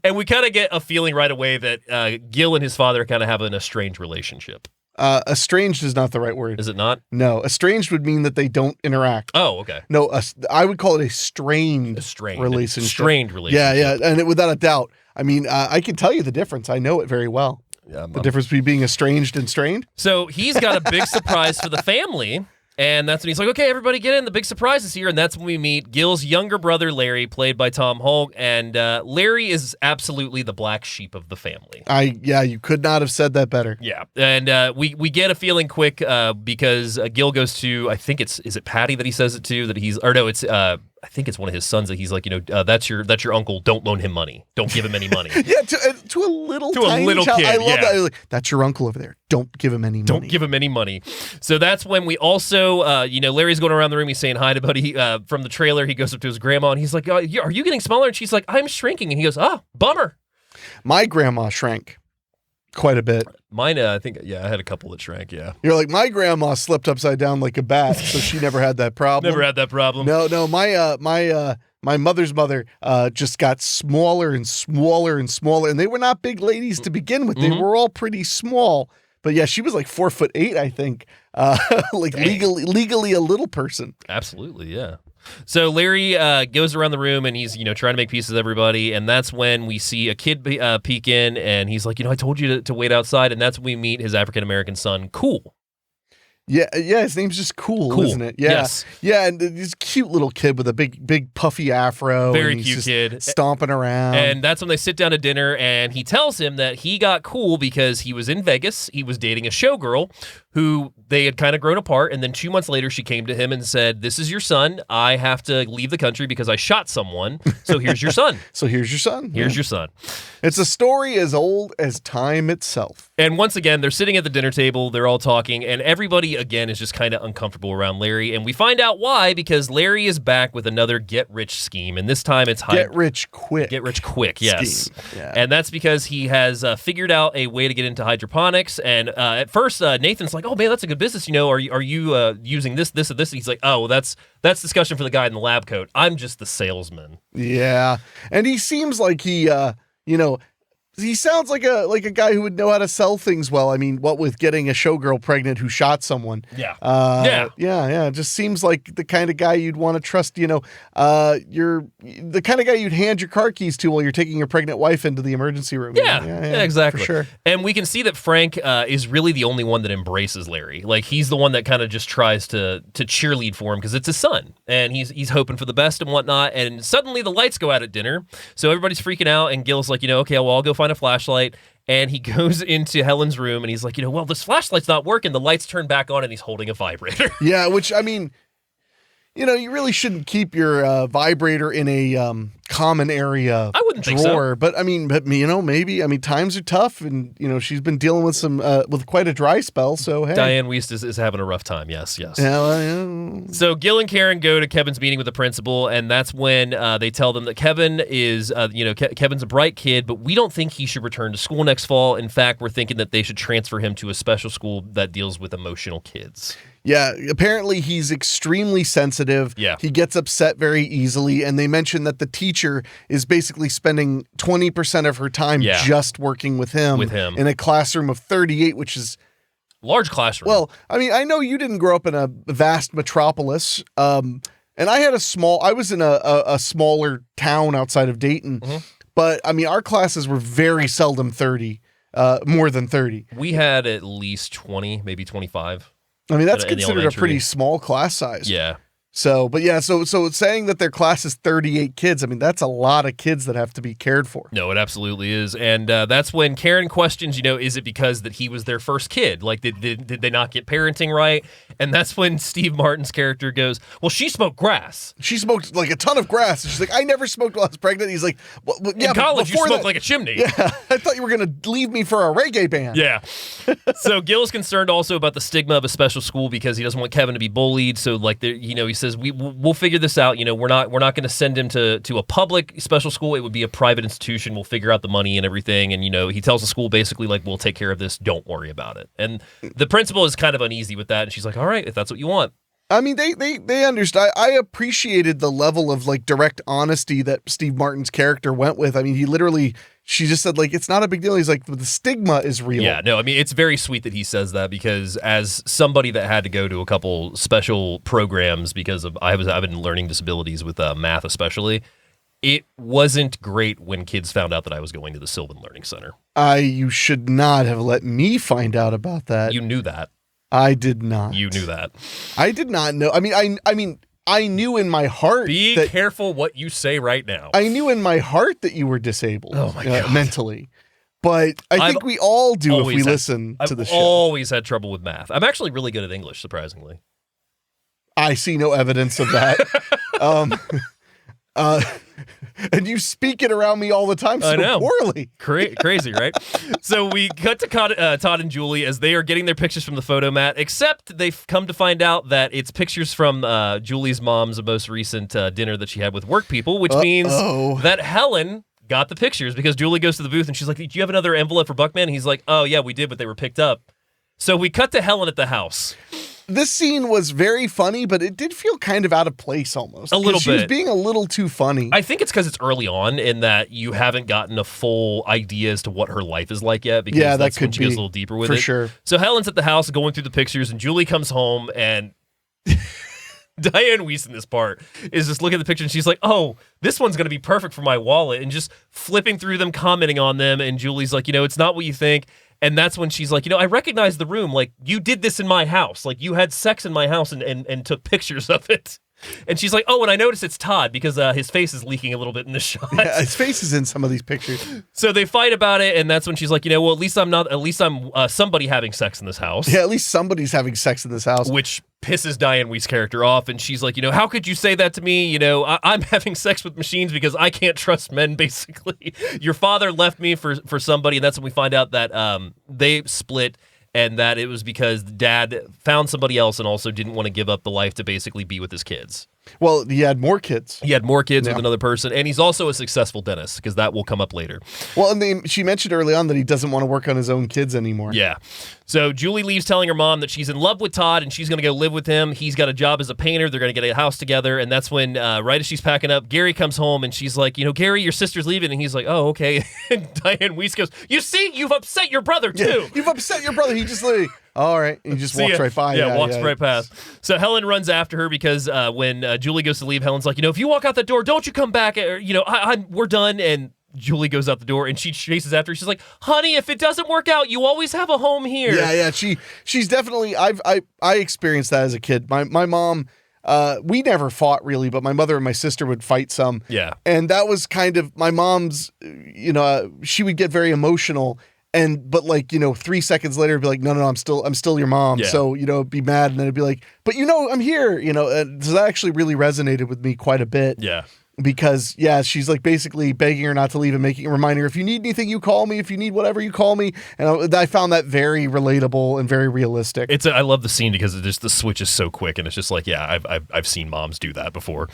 And we kind of get a feeling right away that Gil and his father kind of have an estranged relationship.
Estranged is not the right word.
Is it not?
No, estranged would mean that they don't interact.
Oh, okay.
No, I would call it a strained relationship.
Strained relationship.
Yeah, and without a doubt. I mean, I can tell you the difference. I know it very well.
Yeah,
the difference between being estranged and strained.
So he's got a big surprise for the family. And that's when he's like, okay, everybody get in. The big surprise is here. And that's when we meet Gil's younger brother, Larry, played by Tom Hulk. And Larry is absolutely the black sheep of the family.
You could not have said that better.
Yeah. And we get a feeling quick because Gil goes to, I think is it Patty that he says it to? I think it's one of his sons that he's like, that's your uncle. Don't loan him money. Don't give him any money.
Yeah, to a little tiny child.
Kid.
I love that. Like, that's your uncle over there. Don't give him any money.
Don't give him any money. So that's when we also, Larry's going around the room. He's saying hi to Buddy from the trailer. He goes up to his grandma and he's like, are you getting smaller? And she's like, I'm shrinking. And he goes, bummer.
My grandma shrank quite a bit.
Mine, I think, I had a couple that shrank, yeah.
You're like, my grandma slept upside down like a bat, so she never had that problem.
Never had that problem.
No, my mother's mother just got smaller and smaller and smaller, and they were not big ladies to begin with. They were all pretty small. But yeah, she was like 4'8", I think. Like legally a little person.
Absolutely, yeah. So Larry goes around the room and he's, trying to make peace with everybody. And that's when we see a kid peek in and he's like, I told you to wait outside. And that's when we meet his African-American son, Cool.
Yeah, his name's just cool, isn't it? Yeah.
Yes.
Yeah, and this cute little kid with a big puffy afro.
Very
and he's
cute
just
kid.
stomping around.
And that's when they sit down to dinner, and he tells him that he got Cool because he was in Vegas. He was dating a showgirl who they had kind of grown apart. And then 2 months later, she came to him and said, "This is your son. I have to leave the country because I shot someone. So here's your son."
Here's your son.
Here's your son.
It's a story as old as time itself.
And once again, they're sitting at the dinner table. They're all talking, and everybody, again, is just kind of uncomfortable around Larry. And we find out why, because Larry is back with another get-rich scheme. And this time it's
Get rich quick.
Get rich quick, yes.
Yeah.
And that's because he has figured out a way to get into hydroponics. And at first, Nathan's like, "Oh, man, that's a good business. Are you using this, and this?" And he's like, "Oh, well, that's discussion for the guy in the lab coat. I'm just the salesman."
Yeah. And he seems like he he sounds like a guy who would know how to sell things well. I mean, what with getting a showgirl pregnant who shot someone.
Yeah.
Yeah. It just seems like the kind of guy you'd want to trust, you're the kind of guy you'd hand your car keys to while you're taking your pregnant wife into the emergency room.
Yeah, exactly.
For sure.
And we can see that Frank is really the only one that embraces Larry. Like, he's the one that kind of just tries to cheerlead for him because it's his son. And he's hoping for the best and whatnot. And suddenly the lights go out at dinner. So everybody's freaking out. And Gil's like, okay, well, I'll go find a flashlight. And he goes into Helen's room and he's like, well, this flashlight's not working. The lights turn back on and he's holding a vibrator.
Yeah, which, I mean, you really shouldn't keep your vibrator in a common area
I wouldn't
drawer.
think so.
But maybe, times are tough and, she's been dealing with with quite a dry spell. So, hey.
Diane Wiest is having a rough time. Yes.
Yeah, well, yeah.
So Gil and Karen go to Kevin's meeting with the principal, and that's when they tell them that Kevin is, Kevin's a bright kid, but we don't think he should return to school next fall. In fact, we're thinking that they should transfer him to a special school that deals with emotional kids.
Yeah, apparently he's extremely sensitive.
Yeah.
He gets upset very easily, and they mention that the teacher is basically spending 20% of her time just working with him in a classroom of 38, which is
large classroom.
Well, I mean, I know you didn't grow up in a vast metropolis, and I was in a smaller town outside of Dayton, but I mean, our classes were very seldom 30, more than 30.
We had at least 20, maybe 25.
I mean, that's considered a pretty small class size.
Yeah.
So saying that their class is 38 kids, I mean, that's a lot of kids that have to be cared for.
No, it absolutely is. And that's when Karen questions, is it because that he was their first kid? Like, did they not get parenting right? And that's when Steve Martin's character goes, well, she smoked grass.
She smoked like a ton of grass. And she's like, I never smoked while I was pregnant. He's like, well, yeah,
in college, you smoked
that,
like a chimney.
Yeah, I thought you were going to leave me for a reggae band.
Yeah. So Gil is concerned also about the stigma of a special school because he doesn't want Kevin to be bullied. So he says, we'll figure this out. We're not going to send him to a public special school. It would be a private institution. We'll figure out the money and everything. And, he tells the school basically like, we'll take care of this. Don't worry about it. And the principal is kind of uneasy with that. And she's like, all right, if that's what you want.
I mean, they understand. I appreciated the level of like direct honesty that Steve Martin's character went with. I mean, she just said like, it's not a big deal. He's like, the stigma is real.
Yeah, no, I mean, it's very sweet that he says that because as somebody that had to go to a couple special programs because of I've been learning disabilities with math especially, it wasn't great when kids found out that I was going to the Sylvan Learning Center.
You should not have let me find out about that.
You knew that.
I did not.
You knew that.
I did not know. I mean, I knew in my heart.
Be careful what you say right now.
I knew in my heart that you were disabled.
Oh my God.
Mentally. But I think we all do if we listen to the show.
I've always had trouble with math. I'm actually really good at English, surprisingly.
I see no evidence of that. And you speak it around me all the time so poorly.
Crazy, right? So we cut to Todd and Julie as they are getting their pictures from the photo mat, except they've come to find out that it's pictures from Julie's mom's most recent dinner that she had with work people, which means that Helen got the pictures because Julie goes to the booth and she's like, do you have another envelope for Buckman? And he's like, oh, yeah, we did, but they were picked up. So we cut to Helen at the house.
This scene was very funny, but it did feel kind of out of place almost.
A little bit.
She was being a little too funny.
I think it's because it's early on in that you haven't gotten a full idea as to what her life is like yet. Because that's when she goes a little deeper with it.
For sure.
So Helen's at the house going through the pictures, and Julie comes home, and Diane Weiss in this part is just looking at the picture and she's like, oh, this one's going to be perfect for my wallet, and just flipping through them, commenting on them. And Julie's like, it's not what you think. And that's when she's like, I recognize the room. Like, you did this in my house. Like, you had sex in my house and took pictures of it. And she's like, oh, and I noticed it's Todd because his face is leaking a little bit in the shot.
Yeah, his face is in some of these pictures.
So they fight about it, and that's when she's like, well, at least I'm somebody having sex in this house.
Yeah, at least somebody's having sex in this house.
Which pisses Diane Weiss' character off, and she's like, how could you say that to me? I'm having sex with machines because I can't trust men, basically. Your father left me for somebody, and that's when we find out that they split, and that it was because dad found somebody else and also didn't want to give up the life to basically be with his kids.
Well, he had more kids.
He had more kids with another person, and he's also a successful dentist, because that will come up later.
Well, and she mentioned early on that he doesn't want to work on his own kids anymore.
Yeah. So Julie leaves telling her mom that she's in love with Todd and she's going to go live with him. He's got a job as a painter. They're going to get a house together. And that's when, right as she's packing up, Gary comes home and she's like, Gary, your sister's leaving. And he's like, oh, okay. And Diane Weiss goes, you see, you've upset your brother too.
Yeah, you've upset your brother. He just literally, all right. He just walks right by.
Yeah, walks right past. So Helen runs after her because when Julie goes to leave, Helen's like, if you walk out that door, don't you come back. Or, we're done. And Julie goes out the door and she chases after her. She's like, honey, if it doesn't work out, you always have a home here.
Yeah. She's definitely, I experienced that as a kid. My mom, we never fought really, but my mother and my sister would fight some.
Yeah.
And that was kind of my mom's, she would get very emotional. But 3 seconds later, it'd be like, no, I'm still your mom.
Yeah.
So, be mad. And then it'd be like, but I'm here, so that actually really resonated with me quite a bit.
Yeah.
Because, she's like basically begging her not to leave and making a reminder, if you need anything, you call me. If you need whatever, you call me. And I found that very relatable and very realistic.
I love the scene because the switch is so quick, and it's just like, I've seen moms do that before.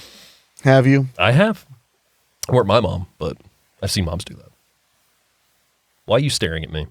Have you?
I have. I weren't my mom, but I've seen moms do that. Why are you staring at me?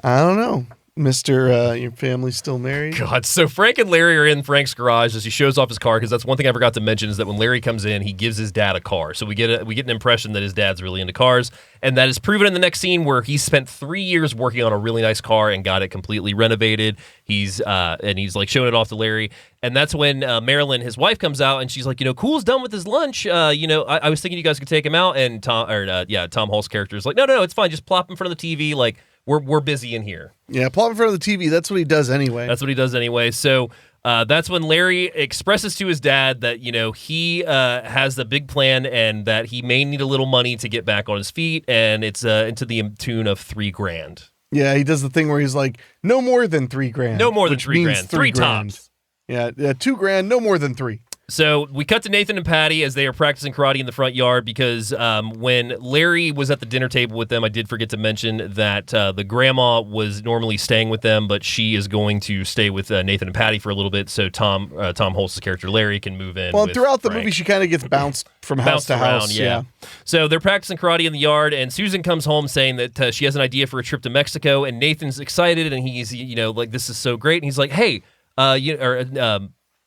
I don't know. Mr. Your family's still married?
God, so Frank and Larry are in Frank's garage as he shows off his car, because that's one thing I forgot to mention is that when Larry comes in, he gives his dad a car. So we get an impression that his dad's really into cars, and that is proven in the next scene where he spent 3 years working on a really nice car and got it completely renovated. He's like showing it off to Larry, and that's when Marilyn, his wife, comes out and she's like, Cool's done with his lunch. I was thinking you guys could take him out, and Tom Hall's character is like, no, it's fine. Just plop in front of the TV, like. We're busy in here.
Yeah, plop in front of the TV. That's what he does anyway. So that's when Larry expresses to his dad that, he has the big plan and that he may need a little money to get back on his feet. And it's into the tune of $3,000. Yeah, he does the thing where he's like, no more than $3,000.
No more than $3,000. Three tops.
Yeah, $2,000, no more than $3,000.
So we cut to Nathan and Patty as they are practicing karate in the front yard because when Larry was at the dinner table with them, I did forget to mention that the grandma was normally staying with them, but she is going to stay with Nathan and Patty for a little bit so Tom Holtz's character Larry can move in.
Well, throughout the
Frank.
movie, she kind of gets bounced from house to house.
Yeah. So they're practicing karate in the yard, and Susan comes home saying that she has an idea for a trip to Mexico, and Nathan's excited, and he's like, this is so great, and he's like, hey,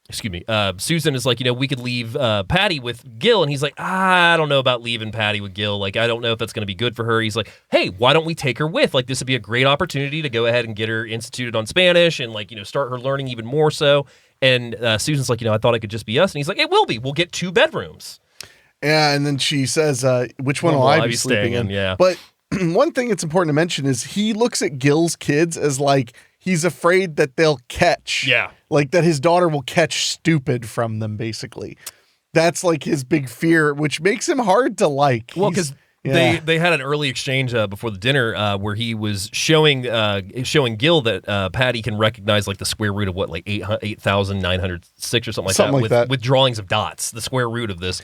Susan is like, we could leave Patty with Gil. And he's like, I don't know about leaving Patty with Gil. Like, I don't know if that's going to be good for her. He's like, hey, why don't we take her with? Like, this would be a great opportunity to go ahead and get her instituted on Spanish and, start her learning even more so. And Susan's like, I thought it could just be us. And he's like, it will be. We'll get 2 bedrooms.
Yeah, and then she says, which one will I be sleeping in?
Yeah.
But one thing that's important to mention is he looks at Gil's kids as like, he's afraid that they'll catch.
Yeah.
Like that his daughter will catch stupid from them, basically. That's like his big fear, which makes him hard to like.
Well, because they had an early exchange before the dinner where he was showing Gil that Patty can recognize like the square root of what, like 8,906 or something like that with drawings of dots, the square root of this.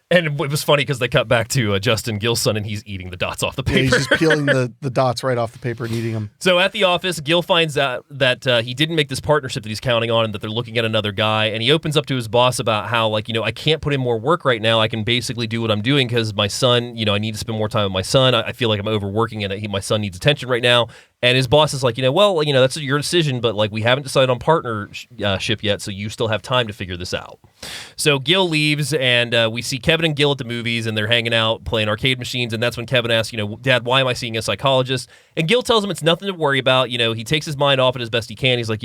And it was funny because they cut back to Justin Gil's son, and he's eating the dots off the paper.
Yeah, he's just peeling the dots right off the paper and eating them.
So at the office, Gil finds out that he didn't make this partnership that he's counting on and that they're looking at another guy. And he opens up to his boss about how, I can't put in more work right now. I can basically do what I'm doing because my son, I need to spend more time with my son. I feel like I'm overworking and my son needs attention right now. And his boss is like, that's your decision, but we haven't decided on partnership yet, so you still have time to figure this out. So Gil leaves, and we see Kevin and Gil at the movies, and they're hanging out, playing arcade machines, and that's when Kevin asks, Dad, why am I seeing a psychologist? And Gil tells him it's nothing to worry about. He takes his mind off it as best he can. He's like,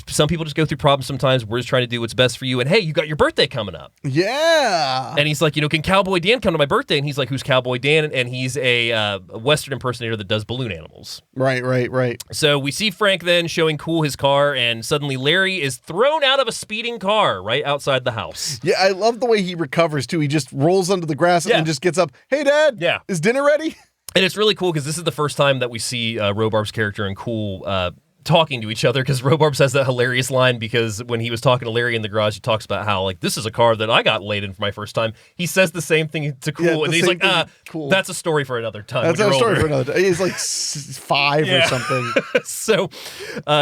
some people just go through problems sometimes. We're just trying to do what's best for you. And hey, you got your birthday coming up.
Yeah.
And he's like, can Cowboy Dan come to my birthday? And he's like, who's Cowboy Dan? And he's a Western impersonator that does balloon animals.
Right.
So we see Frank then showing Cool his car, and suddenly Larry is thrown out of a speeding car right outside the house.
Yeah, I love the way he recovers, too. He just rolls under the grass and then just gets up. Hey, Dad.
Yeah.
Is dinner ready?
And it's really cool because this is the first time that we see Robarb's character and Cool talking to each other, because Robarb says that hilarious line because when he was talking to Larry in the garage, he talks about how, like, this is a car that I got laid in for my first time. He says the same thing to Cool, and he's like,
Cool.
That's a story for another time.
That's a story for another time. He's like 5 or something.
So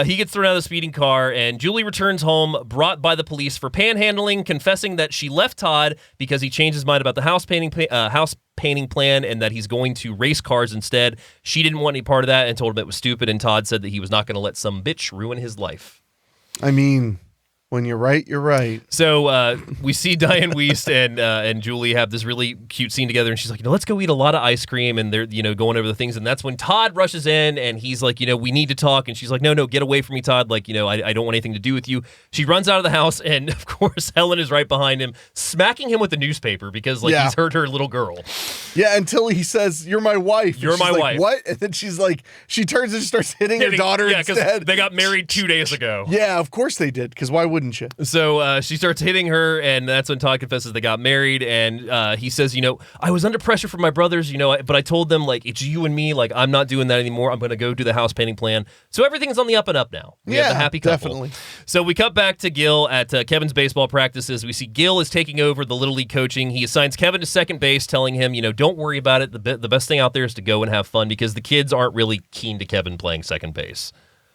he gets thrown out of the speeding car, and Julie returns home, brought by the police for panhandling, confessing that she left Todd because he changed his mind about the house painting plan and that he's going to race cars instead. She didn't want any part of that and told him it was stupid, and Todd said that he was not going to let some bitch ruin his life.
I mean, when you're right, you're right.
So we see Diane Wiest and Julie have this really cute scene together, and she's like, let's go eat a lot of ice cream, and they're going over the things, and that's when Todd rushes in, and he's like, we need to talk, and she's like, no, get away from me, Todd, like, I don't want anything to do with you. She runs out of the house, and of course Helen is right behind him, smacking him with the newspaper because he's hurt her little girl.
Yeah, until he says, "You're my wife."
You're my wife.
What? And then she's like, she turns and starts hitting her daughter instead.
Yeah, because they got married 2 days ago.
Yeah, of course they did, because why wouldn't you?
So she starts hitting her, and that's when Todd confesses they got married, and he says, I was under pressure from my brothers, but I told them, like, it's you and me, like, I'm not doing that anymore. I'm going to go do the house painting plan. So everything's on the up and up now. We have the happy couple.
Definitely.
So we cut back to Gil at Kevin's baseball practices. We see Gil is taking over the Little League coaching. He assigns Kevin to second base, telling him, don't worry about it. The best thing out there is to go and have fun, because the kids aren't really keen to Kevin playing second base.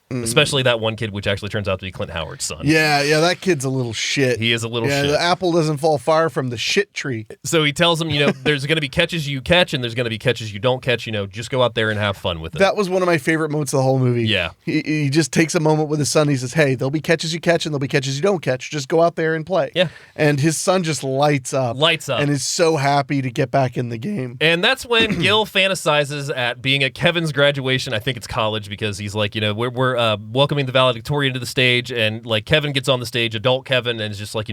Especially that one kid, which actually turns out to be Clint Howard's son.
Yeah, that kid's a little shit.
He is a little
shit.
shit.
The apple doesn't fall far from the shit tree.
So he tells him, there's going to be catches you catch, and there's going to be catches you don't catch. Just go out there and have fun with it.
That was one of my favorite moments of the whole movie.
Yeah.
He just takes a moment with his son. He says, hey, there'll be catches you catch, and there'll be catches you don't catch. Just go out there and play.
Yeah.
And his son just lights up.
And
is so happy to get back in the game.
And that's when Gil fantasizes at being at Kevin's graduation. I think it's college, because he's like, we're welcoming the valedictorian to the stage, and like Kevin gets on the stage, adult Kevin, and is just like,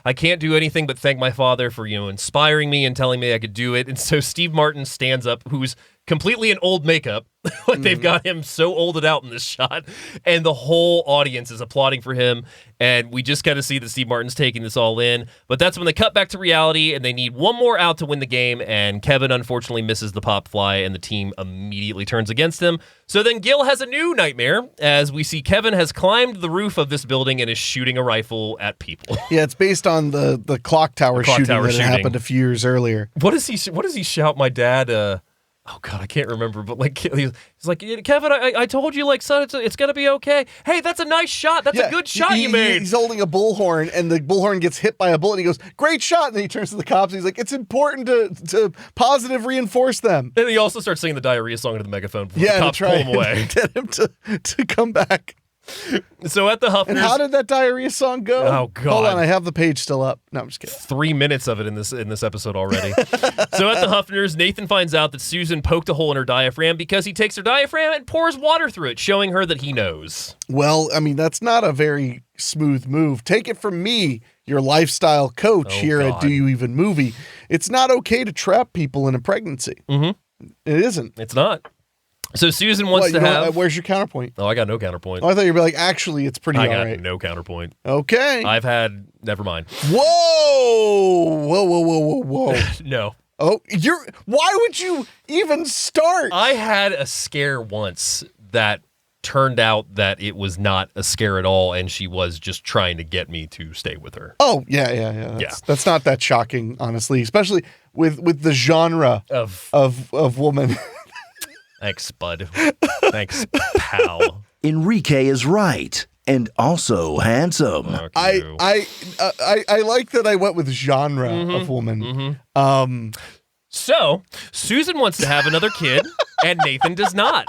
I can't do anything but thank my father for, inspiring me and telling me I could do it. And so Steve Martin stands up, who's completely in old makeup. Like they've got him so olded out in this shot, and the whole audience is applauding for him, and we just kind of see that Steve Martin's taking this all in. But that's when they cut back to reality, and they need one more out to win the game, and Kevin unfortunately misses the pop fly, and the team immediately turns against him. So then Gil has a new nightmare, as we see Kevin has climbed the roof of this building and is shooting a rifle at people.
Yeah, it's based on the clock tower shooting that happened a few years earlier.
What does he shout? My dad, oh, God, I can't remember, but like he's like, Kevin, I told you, like, son, it's going to be okay. Hey, that's a nice shot. That's a good shot you made.
He's holding a bullhorn, and the bullhorn gets hit by a bullet, and he goes, great shot. And then he turns to the cops, and he's like, it's important to positive reinforce them.
And he also starts singing the diarrhea song into the megaphone before the cops pull him away.
Get him to come back.
So at the Huffners...
And how did that diarrhea song go?
Oh, God.
Hold on, I have the page still up. No, I'm just kidding.
3 minutes of it in this episode already. So at the Huffners, Nathan finds out that Susan poked a hole in her diaphragm because he takes her diaphragm and pours water through it, showing her that he knows.
Well, I mean, that's not a very smooth move. Take it from me, your lifestyle coach here at Do You Even Movie. It's not okay to trap people in a pregnancy.
Mm-hmm.
It isn't.
It's not. So Susan wants to have...
Where's your counterpoint?
Oh, I got no counterpoint.
Oh, I thought you'd be like, actually, it's pretty all right.
I got no counterpoint.
Okay.
Never mind.
Whoa.
No.
Oh, why would you even start?
I had a scare once that turned out that it was not a scare at all, and she was just trying to get me to stay with her.
Oh, yeah. That's not that shocking, honestly, especially with the genre of woman.
Thanks, bud. Thanks, pal.
Enrique is right, and also handsome.
I like that I went with genre of woman.
Mm-hmm. So Susan wants to have another kid, and Nathan does not.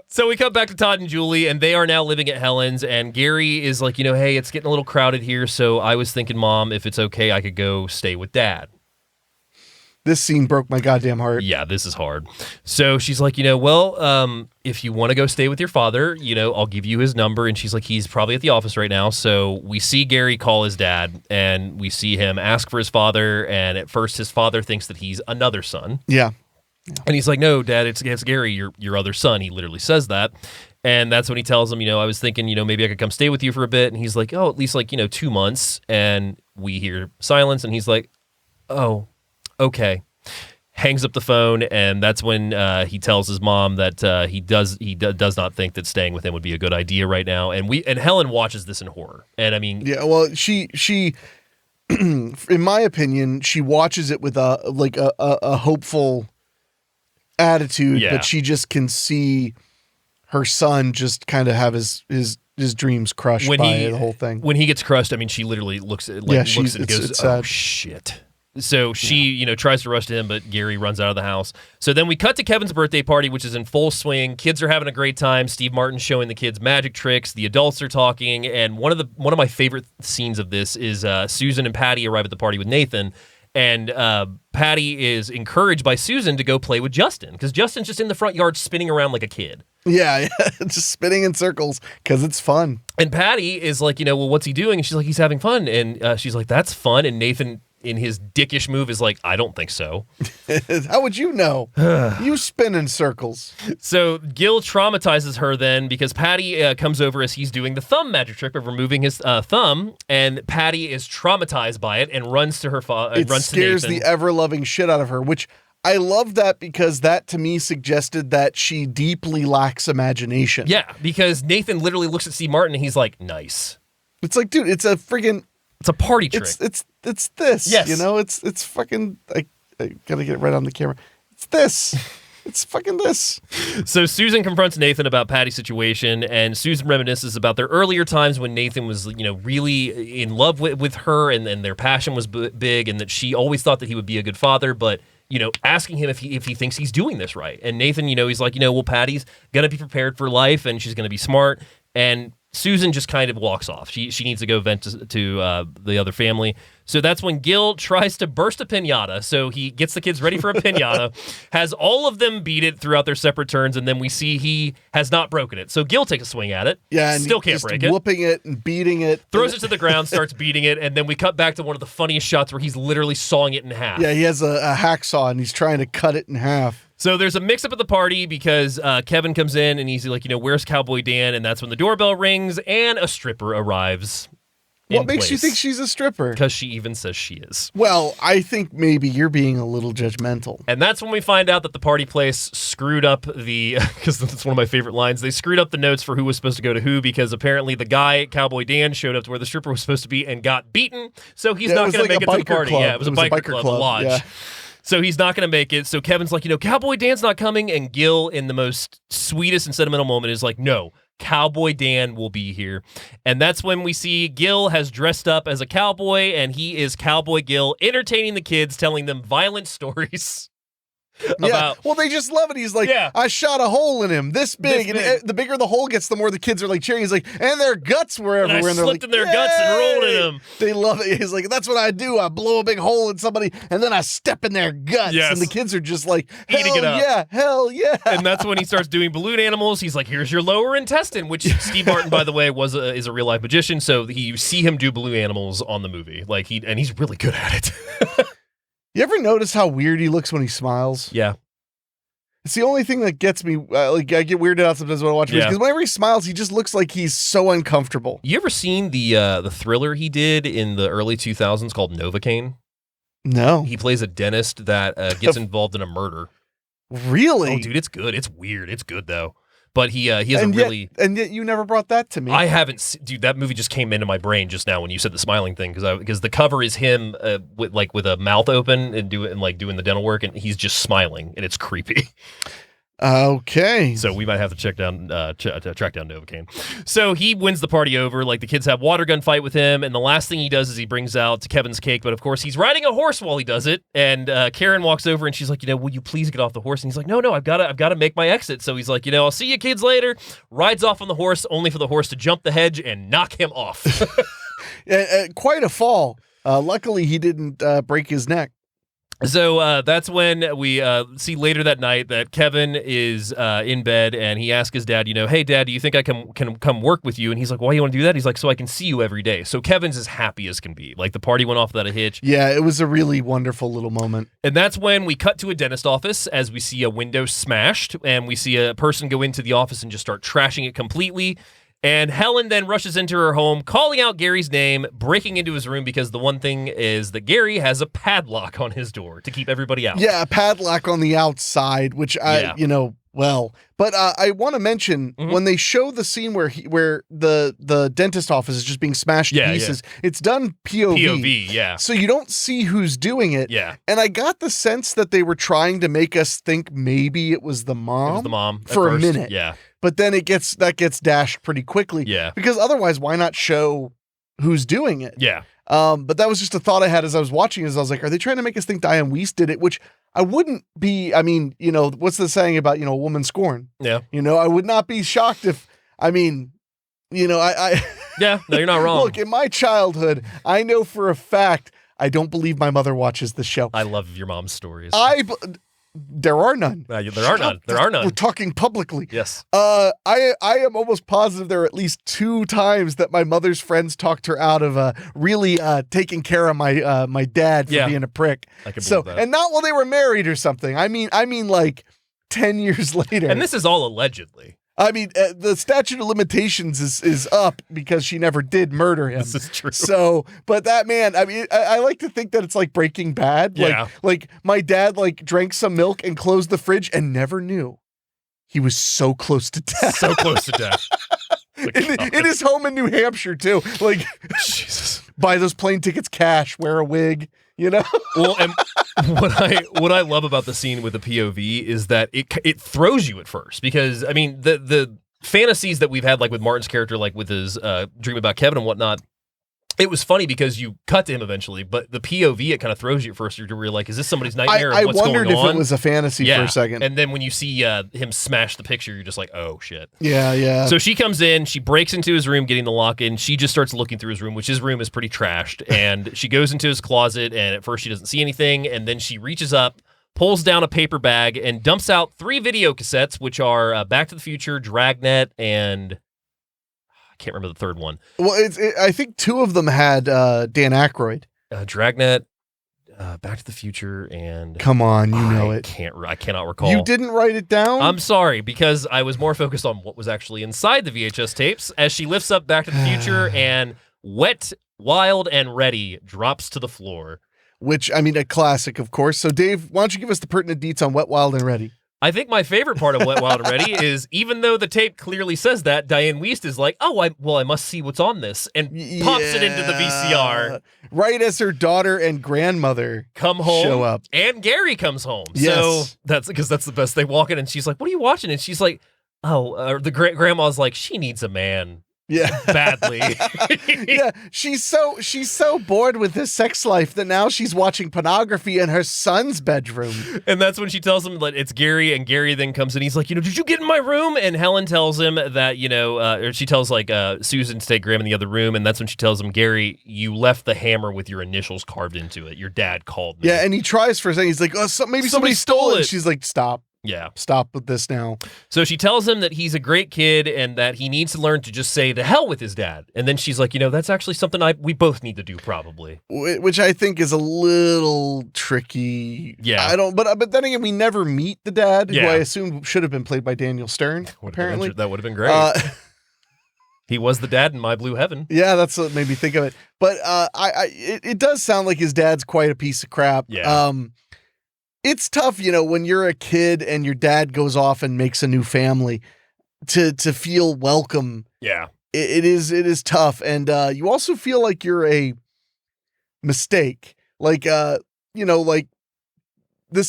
So we come back to Todd and Julie, and they are now living at Helen's, and Gary is like, hey, it's getting a little crowded here, so I was thinking, Mom, if it's okay, I could go stay with Dad.
This scene broke my goddamn heart.
Yeah, this is hard. So she's like, if you want to go stay with your father, I'll give you his number. And she's like, he's probably at the office right now. So we see Gary call his dad, and we see him ask for his father. And at first, his father thinks that he's another son.
Yeah.
And he's like, no, Dad, it's Gary, your other son. He literally says that. And that's when he tells him, I was thinking, maybe I could come stay with you for a bit. And he's like, oh, at least 2 months. And we hear silence, and he's like, oh, okay. Hangs up the phone, and that's when he tells his mom that he does not think that staying with him would be a good idea right now. And Helen watches this in horror. And I mean,
yeah, well, she in my opinion, she watches it with a hopeful attitude, but she just can see her son just kind of have his dreams crushed by the whole thing.
When he gets crushed, I mean, she literally looks at looks and goes,
it's
"Oh
sad.
shit." So she, tries to rush to him, but Gary runs out of the house. So then we cut to Kevin's birthday party, which is in full swing. Kids are having a great time. Steve Martin's showing the kids magic tricks. The adults are talking, and one of my favorite scenes of this is Susan and Patty arrive at the party with Nathan, and Patty is encouraged by Susan to go play with Justin because Justin's just in the front yard spinning around like a kid.
Yeah, just spinning in circles because it's fun.
And Patty is like, well, what's he doing? And she's like, he's having fun. And she's like, that's fun. And Nathan, in his dickish move, is like, I don't think so.
How would you know? You spin in circles.
So Gil traumatizes her then because Patty comes over as he's doing the thumb magic trick of removing his thumb, and Patty is traumatized by it and runs to her father.
It scares the ever-loving shit out of her, which I love that because that to me suggested that she deeply lacks imagination.
Yeah, because Nathan literally looks at Steve Martin and he's like, nice.
It's like, dude, it's a friggin'...
It's a party trick.
It's this.
Yes.
It's fucking... I gotta get it right on the camera. It's this. It's fucking this.
So Susan confronts Nathan about Patty's situation, and Susan reminisces about their earlier times when Nathan was, really in love with her, and their passion was big, and that she always thought that he would be a good father, but... asking him if he thinks he's doing this right. And Nathan, he's like, well, Patty's going to be prepared for life and she's going to be smart. And Susan just kind of walks off. She needs to go vent to the other family. So that's when Gil tries to burst a piñata. So he gets the kids ready for a piñata, has all of them beat it throughout their separate turns, and then we see he has not broken it. So Gil takes a swing at it.
Yeah, and
still can't break it.
Whooping it and beating it.
Throws it to the ground, starts beating it, and then we cut back to one of the funniest shots where he's literally sawing it in half.
Yeah, he has a hacksaw and he's trying to cut it in half.
So there's a mix-up at the party because Kevin comes in and he's like, where's Cowboy Dan? And that's when the doorbell rings and a stripper arrives.
What makes you think she's a stripper?
Because she even says she is.
Well, I think maybe you're being a little judgmental.
And that's when we find out that the party place screwed up because that's one of my favorite lines, they screwed up the notes for who was supposed to go to who because apparently the guy, Cowboy Dan, showed up to where the stripper was supposed to be and got beaten, so he's not going to make it to the party.
Club.
Yeah, it was a biker club, a lodge.
Yeah.
So he's not going to make it. So Kevin's like, Cowboy Dan's not coming. And Gil, in the most sweetest and sentimental moment, is like, no, Cowboy Dan will be here. And that's when we see Gil has dressed up as a cowboy, and he is Cowboy Gil, entertaining the kids, telling them violent stories.
Well, they just love it. He's like, I shot a hole in him this big. And the bigger the hole gets, the more the kids are like cheering. He's like, and their guts were everywhere.
And I slipped in their guts and rolled in them.
They love it. He's like, that's what I do. I blow a big hole in somebody, and then I step in their guts.
Yes.
And the kids are just like,
eating it up.
Yeah, hell yeah.
And that's when he starts doing balloon animals. He's like, here's your lower intestine, which Steve Martin, by the way, is a real life magician. So you see him do balloon animals on the movie. And he's really good at it.
You ever notice how weird he looks when he smiles?
Yeah.
It's the only thing that gets me, I get weirded out sometimes when I watch movies, because whenever he smiles, he just looks like he's so uncomfortable.
You ever seen the thriller he did in the early 2000s called Novocaine?
No.
He plays a dentist that gets involved in a murder.
Really?
Oh, dude, it's good. It's weird. It's good, though. But he has
and
a really...
And yet you never brought that to me.
I haven't... Dude, that movie just came into my brain just now when you said the smiling thing, because the cover is him with a mouth open and doing the dental work, and he's just smiling, and it's creepy.
Okay.
So we might have to track down Novocaine. So he wins the party over. The kids have water gun fight with him, and the last thing he does is he brings out Kevin's cake, but of course he's riding a horse while he does it. And Karen walks over and she's like, will you please get off the horse? And he's like, no, I've got to make my exit. So he's like, I'll see you kids later. Rides off on the horse, only for the horse to jump the hedge and knock him off.
Quite a fall. Luckily he didn't break his neck.
So that's when we see later that night that Kevin is in bed, and he asks his dad, hey, Dad, do you think I can come work with you? And he's like, why do you want to do that? He's like, so I can see you every day. So Kevin's as happy as can be. Like, the party went off without a hitch.
Yeah, it was a really wonderful little moment.
And that's when we cut to a dentist office as we see a window smashed, and we see a person go into the office and just start trashing it completely. And Helen then rushes into her home, calling out Gary's name, breaking into his room because the one thing is that Gary has a padlock on his door to keep everybody out.
Yeah, a padlock on the outside, which I want to mention when they show the scene where the dentist office is just being smashed to pieces, it's done POV.
POV, yeah.
So you don't see who's doing it.
Yeah.
And I got the sense that they were trying to make us think maybe it was the mom.
It was the mom
for
at
a
first.
minute.
Yeah.
But then that gets dashed pretty quickly.
Yeah.
Because otherwise, why not show who's doing it?
Yeah.
But that was just a thought I had as I was watching. As I was like, are they trying to make us think Diane Weiss did it? Which I wouldn't be. I mean, what's the saying about a woman scorn?
Yeah.
I would not be shocked if. I mean, I.
Yeah. No, you're not wrong.
Look, in my childhood, I know for a fact I don't believe my mother watches the show.
I love your mom's stories.
There are none.
There are none. There are none.
We're talking publicly.
Yes.
I am almost positive there are at least 2 times that my mother's friends talked her out of really taking care of my dad for being a prick.
I can believe that.
And not while they were married or something. I mean like 10 years later.
And this is all allegedly.
I mean, the statute of limitations is up because she never did murder him.
This is true.
So, but that man, I mean, I like to think that it's like Breaking Bad.
Yeah.
Like my dad drank some milk and closed the fridge and never knew he was so close to death.
So close to death.
in his home in New Hampshire too. Like,
Jesus.
Buy those plane tickets cash, wear a wig.
Well, and what I love about the scene with the POV is that it throws you at first because I mean the fantasies that we've had like with Martin's character, like with his dream about Kevin and whatnot. It was funny because you cut to him eventually, but the POV, it kind of throws you at first. You're like, is this somebody's nightmare?
I
what's
wondered
going on?
if it was a fantasy for a second.
And then when you see him smash the picture, you're just like, oh, shit.
Yeah.
So she comes in, she breaks into his room, getting the lock in. She just starts looking through his room, which his room is pretty trashed. And she goes into his closet, and at first she doesn't see anything. And then she reaches up, pulls down a paper bag, and dumps out 3 video cassettes, which are Back to the Future, Dragnet, and... can't remember the third one.
Well, I think 2 of them had Dan Aykroyd.
Dragnet, Back to the Future, and
come on, you know it.
I cannot recall.
You didn't write it down?
I'm sorry, because I was more focused on what was actually inside the VHS tapes. As she lifts up Back to the Future, and Wet, Wild, and Ready drops to the floor.
Which, I mean, a classic, of course. So, Dave, why don't you give us the pertinent deets on Wet, Wild, and Ready?
I think my favorite part of Wet, Wild, and Ready is even though the tape clearly says that, Diane Weiss is like, I must see what's on this, and pops it into the VCR.
Right as her daughter and grandmother
come home,
show up.
And Gary comes home.
Yes.
So that's the best. They walk in and she's like, what are you watching? And she's like, the grandma's like, she needs a man.
Yeah.
Badly.
Yeah. She's so bored with his sex life that now she's watching pornography in her son's bedroom.
And that's when she tells him that it's Gary, and Gary then comes in. He's like, did you get in my room? And Helen tells him that, or she tells Susan to take Graham in the other room. And that's when she tells him, Gary, you left the hammer with your initials carved into it. Your dad called me.
Yeah. And he tries for a second. He's like, maybe somebody stole it. She's like, stop.
Yeah.
Stop with this now.
So she tells him that he's a great kid and that he needs to learn to just say to hell with his dad. And then she's like, that's actually something we both need to do probably.
Which I think is a little tricky.
Yeah.
But then again, we never meet the dad,
Yeah.
who I assume should have been played by Daniel Stern, apparently.
That would have been great. He was the dad in My Blue Heaven.
Yeah, that's what made me think of it. But it does sound like his dad's quite a piece of crap.
Yeah.
It's tough, when you're a kid and your dad goes off and makes a new family to feel welcome.
Yeah.
It is tough. And you also feel like you're a mistake. Like, this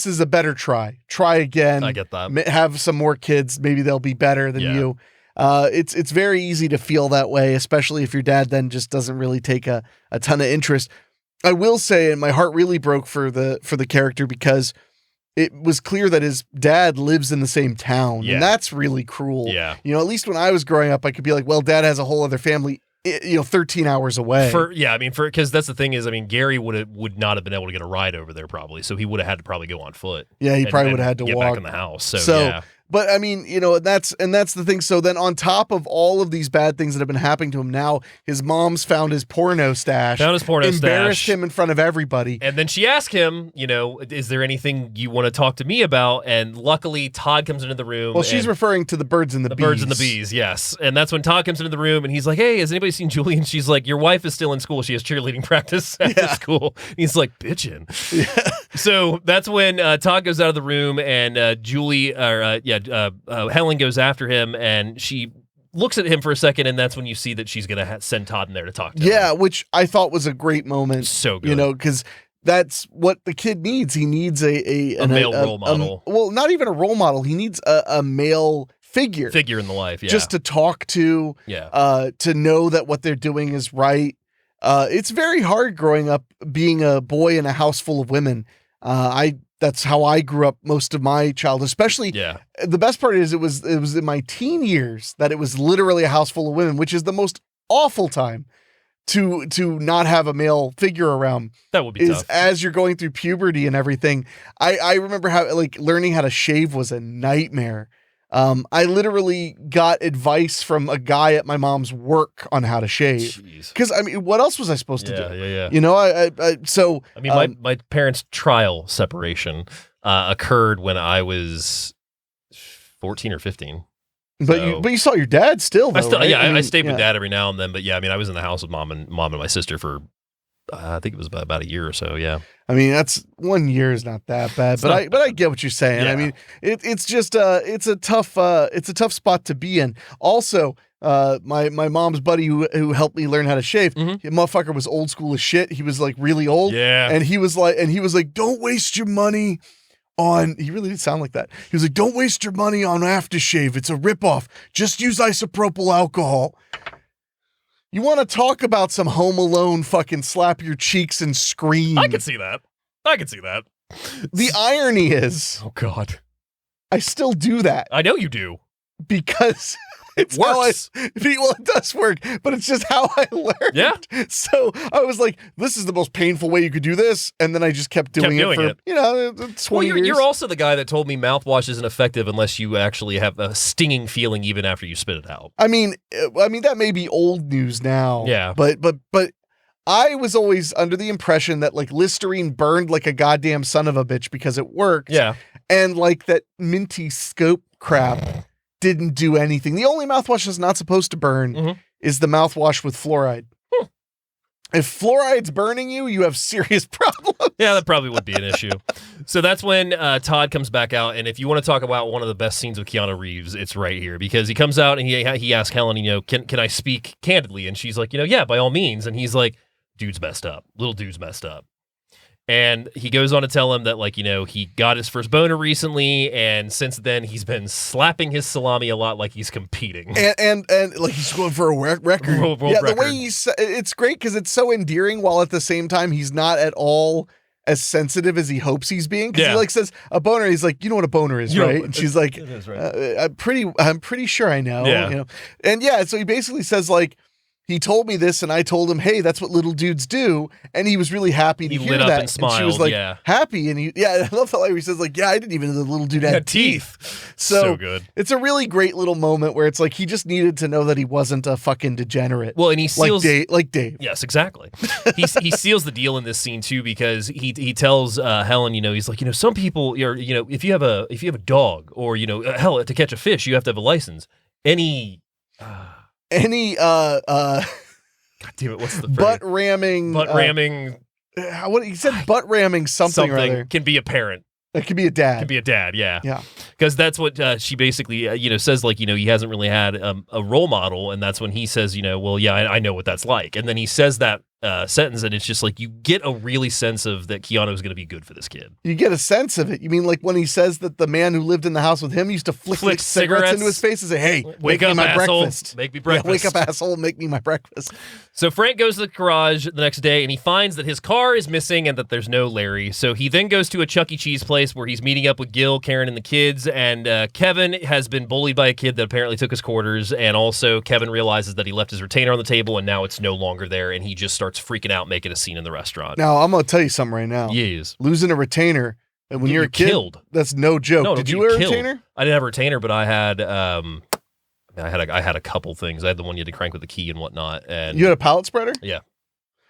is a better try. Try again.
I get that.
Have some more kids. Maybe they'll be better than you. It's very easy to feel that way, especially if your dad then just doesn't really take a ton of interest. I will say, and my heart really broke for the character because it was clear that his dad lives in the same town.
Yeah.
And that's really cruel.
Yeah.
At least when I was growing up, I could be like, well, dad has a whole other family 13 hours away.
Because that's the thing is, Gary would not have been able to get a ride over there probably, so he would have had to probably go on foot.
Yeah, he probably would have had to
get
walk
back in the house. So yeah.
But that's the thing. So then on top of all of these bad things that have been happening to him, now his mom's found his porno stash. Embarrassed him in front of everybody.
And then she asked him, is there anything you want to talk to me about? And luckily Todd comes into the room.
Well, she's referring to the birds and the bees.
Birds and the bees, yes. And that's when Todd comes into the room and he's like, hey, has anybody seen Julie? And she's like, your wife is still in school. She has cheerleading practice after school. And he's like, bitchin'. Yeah. So that's when Todd goes out of the room and Helen goes after him, and she looks at him for a second, and that's when you see that she's going to send Todd in there to talk to him.
Yeah, which I thought was a great moment.
So good.
Because that's what the kid needs. He needs a
male role model.
Well, not even a role model. He needs a male figure
in the life, yeah.
Just to talk to, to know that what they're doing is right. It's very hard growing up being a boy in a house full of women. That's how I grew up most of my childhood, especially.
Yeah.
The best part is it was in my teen years that it was literally a house full of women, which is the most awful time to not have a male figure around.
That would be tough.
As you're going through puberty and everything. I remember how learning how to shave was a nightmare. I literally got advice from a guy at my mom's work on how to shave. Because what else was I supposed to do?
Yeah. My parents' trial separation occurred when I was 14 or 15.
But you saw your dad still, though, right?
I stayed with Dad every now and then. But I was in the house with mom and my sister for I think it was about a year or so. Yeah.
That's 1 year is not that bad, but I get what you're saying.
Yeah.
It's just it's a tough spot to be in. Also, my mom's buddy who helped me learn how to shave, the motherfucker was old school as shit. He was like really old.
Yeah.
And he was like, don't waste your money on, he really did sound like that. He was like, don't waste your money on aftershave. It's a ripoff. Just use isopropyl alcohol. You want to talk about some Home Alone fucking slap your cheeks and scream.
I can see that.
The irony is,
oh God,
I still do that.
I know you do.
Because it
works.
It does work, but it's just how I learned.
Yeah.
So I was like, this is the most painful way you could do this. And then I just kept doing it for 20 years.
You're also the guy that told me mouthwash isn't effective unless you actually have a stinging feeling even after you spit it out.
That may be old news now.
Yeah.
But I was always under the impression that Listerine burned like a goddamn son of a bitch because it worked.
Yeah.
And that minty scope crap didn't do anything. The only mouthwash that's not supposed to burn is the mouthwash with fluoride. If fluoride's burning you, you have serious problems.
Yeah, that probably would be an issue. So that's when Todd comes back out, and if you want to talk about one of the best scenes with Keanu Reeves, it's right here, because he comes out and he asks Helen, can I speak candidly? And she's like, yeah, by all means. And he's like, dude's messed up. Little dude's messed up. And he goes on to tell him that, he got his first boner recently, and since then he's been slapping his salami a lot like he's competing.
And he's going for a record.
World
record.
The
way it's great because it's so endearing, while at the same time he's not at all as sensitive as he hopes he's being. Because he says a boner, he's like, you know what a boner is, right? And she's like,
it is, right.
I'm pretty sure I know.
Yeah.
And so he basically says he told me this, and I told him, hey, that's what little dudes do. And he was really happy to hear
lit up
that.
and smiled,
she was happy. And I love how he says, I didn't even know the little dude had teeth.
So good.
It's a really great little moment where it's he just needed to know that he wasn't a fucking degenerate.
Well, and he seals
like Dave.
Yes, exactly. He seals the deal in this scene too, because he tells Helen, he's like, some people are, if you have a dog, or hell, to catch a fish, you have to have a license.
God
damn it, what's the phrase?
Butt ramming. What he said, butt ramming something or other.
Can be a parent.
It could be a dad.
Could be a dad, yeah.
Yeah.
Because that's what she basically, says, he hasn't really had a role model, and that's when he says, I know what that's like. And then he says that sentence, and it's just like you get a really sense of that Keanu is going to be good for this kid.
You get a sense of it. You mean like when he says that the man who lived in the house with him used to flick cigarettes into his face and say, "Hey,
wake up,
me my
asshole.
breakfast.
Make me breakfast.
Yeah, wake up, asshole. Make me my breakfast."
So Frank goes to the garage the next day, and he finds that his car is missing and that there's no Larry. So he then goes to a Chuck E. Cheese place where he's meeting up with Gil, Karen, and the kids. And Kevin has been bullied by a kid that apparently took his quarters. And also Kevin realizes that he left his retainer on the table, and now it's no longer there. And he just starts freaking out, making a scene in the restaurant.
Now, I'm going to tell you something right now.
Yes.
Losing a retainer, and when you're a kid,
killed.
That's no joke.
No,
Did you wear a
killed.
retainer?
I didn't have a retainer, but I had I had a couple things. I had the one you had to crank with the key and whatnot. And
You had a pallet spreader?
Yeah.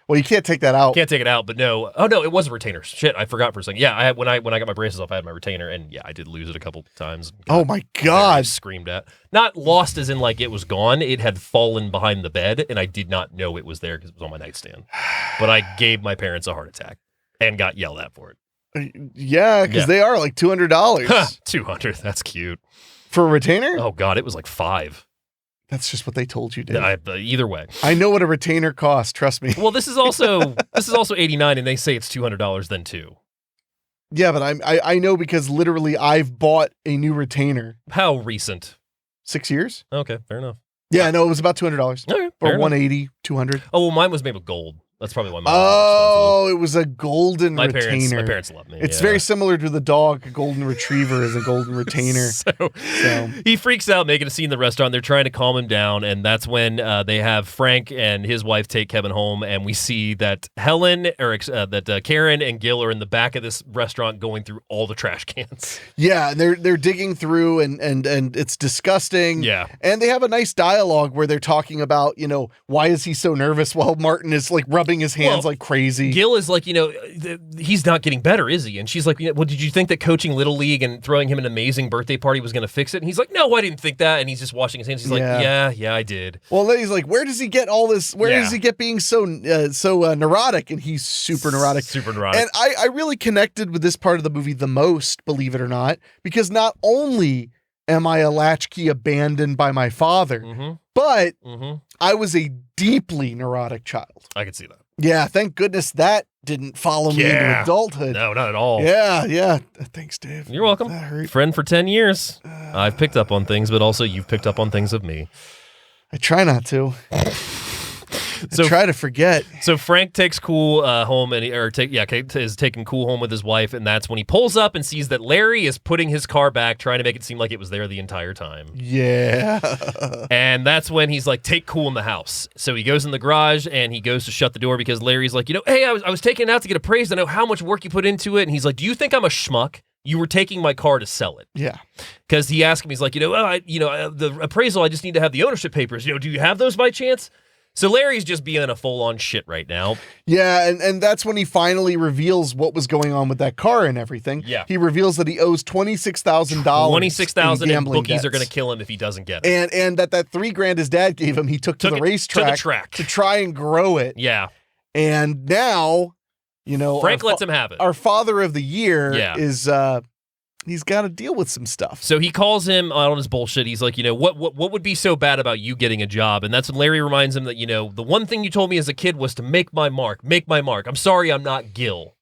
Well, you can't take that out.
Can't take it out, but no. Oh no, it was a retainer. Shit, I forgot for a second. Yeah, I had when I got my braces off, I had my retainer, and yeah, I did lose it a couple times.
Oh my God.
Screamed at. Not lost as in like it was gone. It had fallen behind the bed, and I did not know it was there because it was on my nightstand. But I gave my parents a heart attack and got yelled at for it.
Yeah, because they are like $200.
$200. That's cute.
For a retainer?
Oh God, it was like $5.
That's just what they told you, Dave.
Either way.
I know what a retainer costs, trust me.
Well, this is also $89, and they say it's $200 then too.
Yeah, but I know because literally I've bought a new retainer.
How recent?
6 years?
Okay, fair enough.
Yeah, no, it was about $200.
Okay,
or
fair
$180, $200.
Oh, well, mine was made with gold. That's probably why mine was
Oh, it was a golden
my
retainer.
My parents love me.
It's very similar to the dog. A golden retriever is a golden retainer.
So he freaks out, making a scene in the restaurant. They're trying to calm him down, and that's when they have Frank and his wife take Kevin home, and we see that Karen and Gil are in the back of this restaurant going through all the trash cans.
Yeah, they're digging through, and it's disgusting.
Yeah,
and they have a nice dialogue where they're talking about, why is he so nervous while Martin is like rubbing his hands like crazy.
Gil is like, he's not getting better, is he? And she's like, well, did you think that coaching Little League and throwing him an amazing birthday party was going to fix it? And he's like, no, I didn't think that. And he's just washing his hands. He's like, yeah, I did.
Well, then he's like, where does he get all this? Where does he get being so neurotic? And he's super neurotic.
Super neurotic.
And I really connected with this part of the movie the most, believe it or not, because not only am I a latchkey abandoned by my father, but I was a deeply neurotic child.
I could see that.
Yeah, thank goodness that didn't follow me into adulthood.
No, not at all.
Yeah. Thanks, Dave.
You're welcome.
That hurt.
Friend for 10 years. I've picked up on things, but also you've picked up on things of me.
I try not to.
So,
I try to forget.
So Frank takes Cool home, is taking Cool home with his wife, and that's when he pulls up and sees that Larry is putting his car back, trying to make it seem like it was there the entire time.
Yeah.
And that's when he's like, take Cool in the house. So he goes in the garage and he goes to shut the door because Larry's like, hey, I was taking it out to get appraised. I know how much work you put into it. And he's like, do you think I'm a schmuck? You were taking my car to sell it.
Yeah.
Because he asked him, he's like, the appraisal, I just need to have the ownership papers. Do you have those by chance? So Larry's just being a full-on shit right now.
Yeah, and that's when he finally reveals what was going on with that car and everything.
Yeah.
He reveals that he owes $26,000.
$26,000 and bookies
debts.
are going to kill him if he doesn't get it.
And that $3,000 his dad gave him, he took to the racetrack to try and grow it.
Yeah.
And now,
Frank lets him have it.
Our father of the year is he's got to deal with some stuff.
So he calls him out on his bullshit. He's like, what would be so bad about you getting a job? And that's when Larry reminds him that, the one thing you told me as a kid was to make my mark. I'm sorry, I'm not Gil.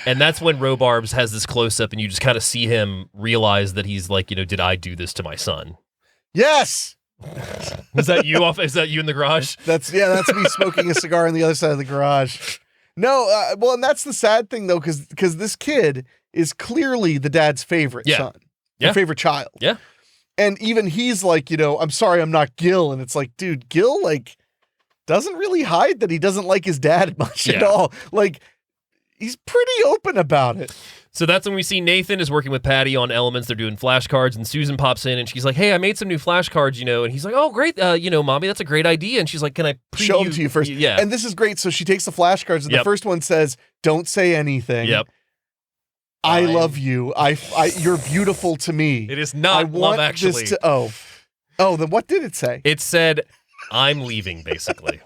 And that's when Robards has this close-up and you just kind of see him realize that he's like, did I do this to my son?
Yes.
Is that you Is that you in the garage?
That's me smoking a cigar on the other side of the garage. No, well, and that's the sad thing though, because this kid is clearly the dad's favorite son, favorite child.
Yeah,
and even he's like, I'm sorry, I'm not Gil, and it's like, dude, Gil doesn't really hide that he doesn't like his dad much at all. Like, he's pretty open about it.
So that's when we see Nathan is working with Patty on Elements. They're doing flashcards, and Susan pops in, and she's like, hey, I made some new flashcards, and he's like, oh, great, Mommy, that's a great idea. And she's like, can I
show them to you first?
Yeah.
And this is great. So she takes the flashcards, and the first one says, don't say anything.
Yep.
I love you. You're beautiful to me.
It is not Love Actually.
Then what did it say?
It said, I'm leaving, basically.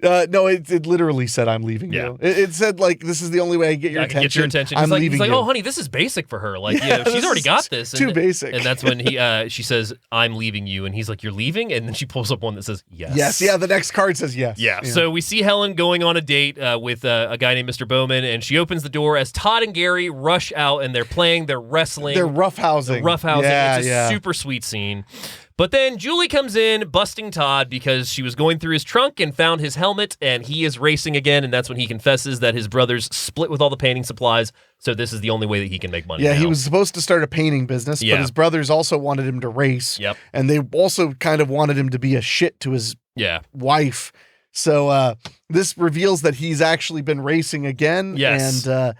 No, it literally said, I'm leaving
Yeah.
you. It said, like, this is the only way I get your
I can
attention.
get your attention.
I'm leaving
he's like,
you.
oh, honey, this is basic for her. Like,
Yeah,
she's
this
already
is
got this.
too basic.
And that's when she says, I'm leaving you. And he's like, you're leaving? And then she pulls up one that says, yes.
Yes, yeah, the next card says yes.
Yeah. So we see Helen going on a date with a guy named Mr. Bowman, and she opens the door as Todd and Gary rush out, and they're wrestling.
They're roughhousing.
Yeah, it's a super sweet scene. But then Julie comes in, busting Todd because she was going through his trunk and found his helmet, and he is racing again, and that's when he confesses that his brothers split with all the painting supplies, so this is the only way that he can make money.
Yeah,
now.
he was supposed to start a painting business, but his brothers also wanted him to race.
Yep.
And they also kind of wanted him to be a shit to his wife. So this reveals that he's actually been racing again.
Yes.
And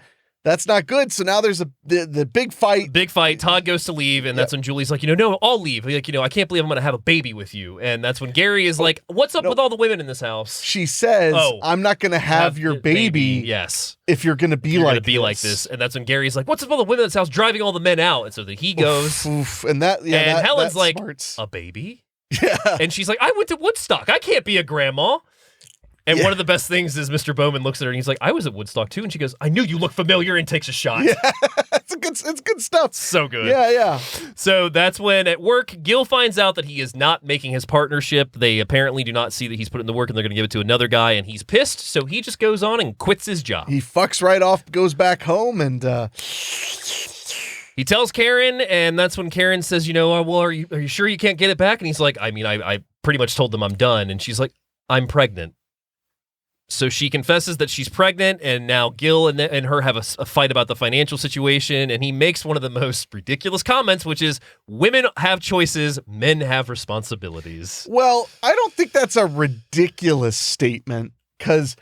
that's not good. So now there's the big fight.
Big fight. Todd goes to leave, and that's when Julie's like, no, I'll leave. Like, I can't believe I'm going to have a baby with you. And that's when Gary is like, what's up with all the women in this house?
She says, I'm not going to have your baby.
Yes.
If you're going to be like
this. And that's when Gary's like, what's up with all the women in this house driving all the men out? And so then he goes.
And
Helen's
that
like,
smarts.
a baby?
Yeah.
And she's like, I went to Woodstock. I can't be a grandma. And one of the best things is Mr. Bowman looks at her and he's like, I was at Woodstock too. And she goes, I knew you look familiar, and takes a shot.
Yeah, it's good stuff.
So good.
Yeah.
So that's when at work, Gil finds out that he is not making his partnership. They apparently do not see that he's put in the work, and they're going to give it to another guy, and he's pissed. So he just goes on and quits his job.
He fucks right off, goes back home, and
he tells Karen, and that's when Karen says, well, are you sure you can't get it back? And he's like, I pretty much told them I'm done. And she's like, I'm pregnant. So she confesses that she's pregnant, and now Gil and her have a fight about the financial situation, and he makes one of the most ridiculous comments, which is, women have choices, men have responsibilities.
Well, I don't think that's a ridiculous statement, because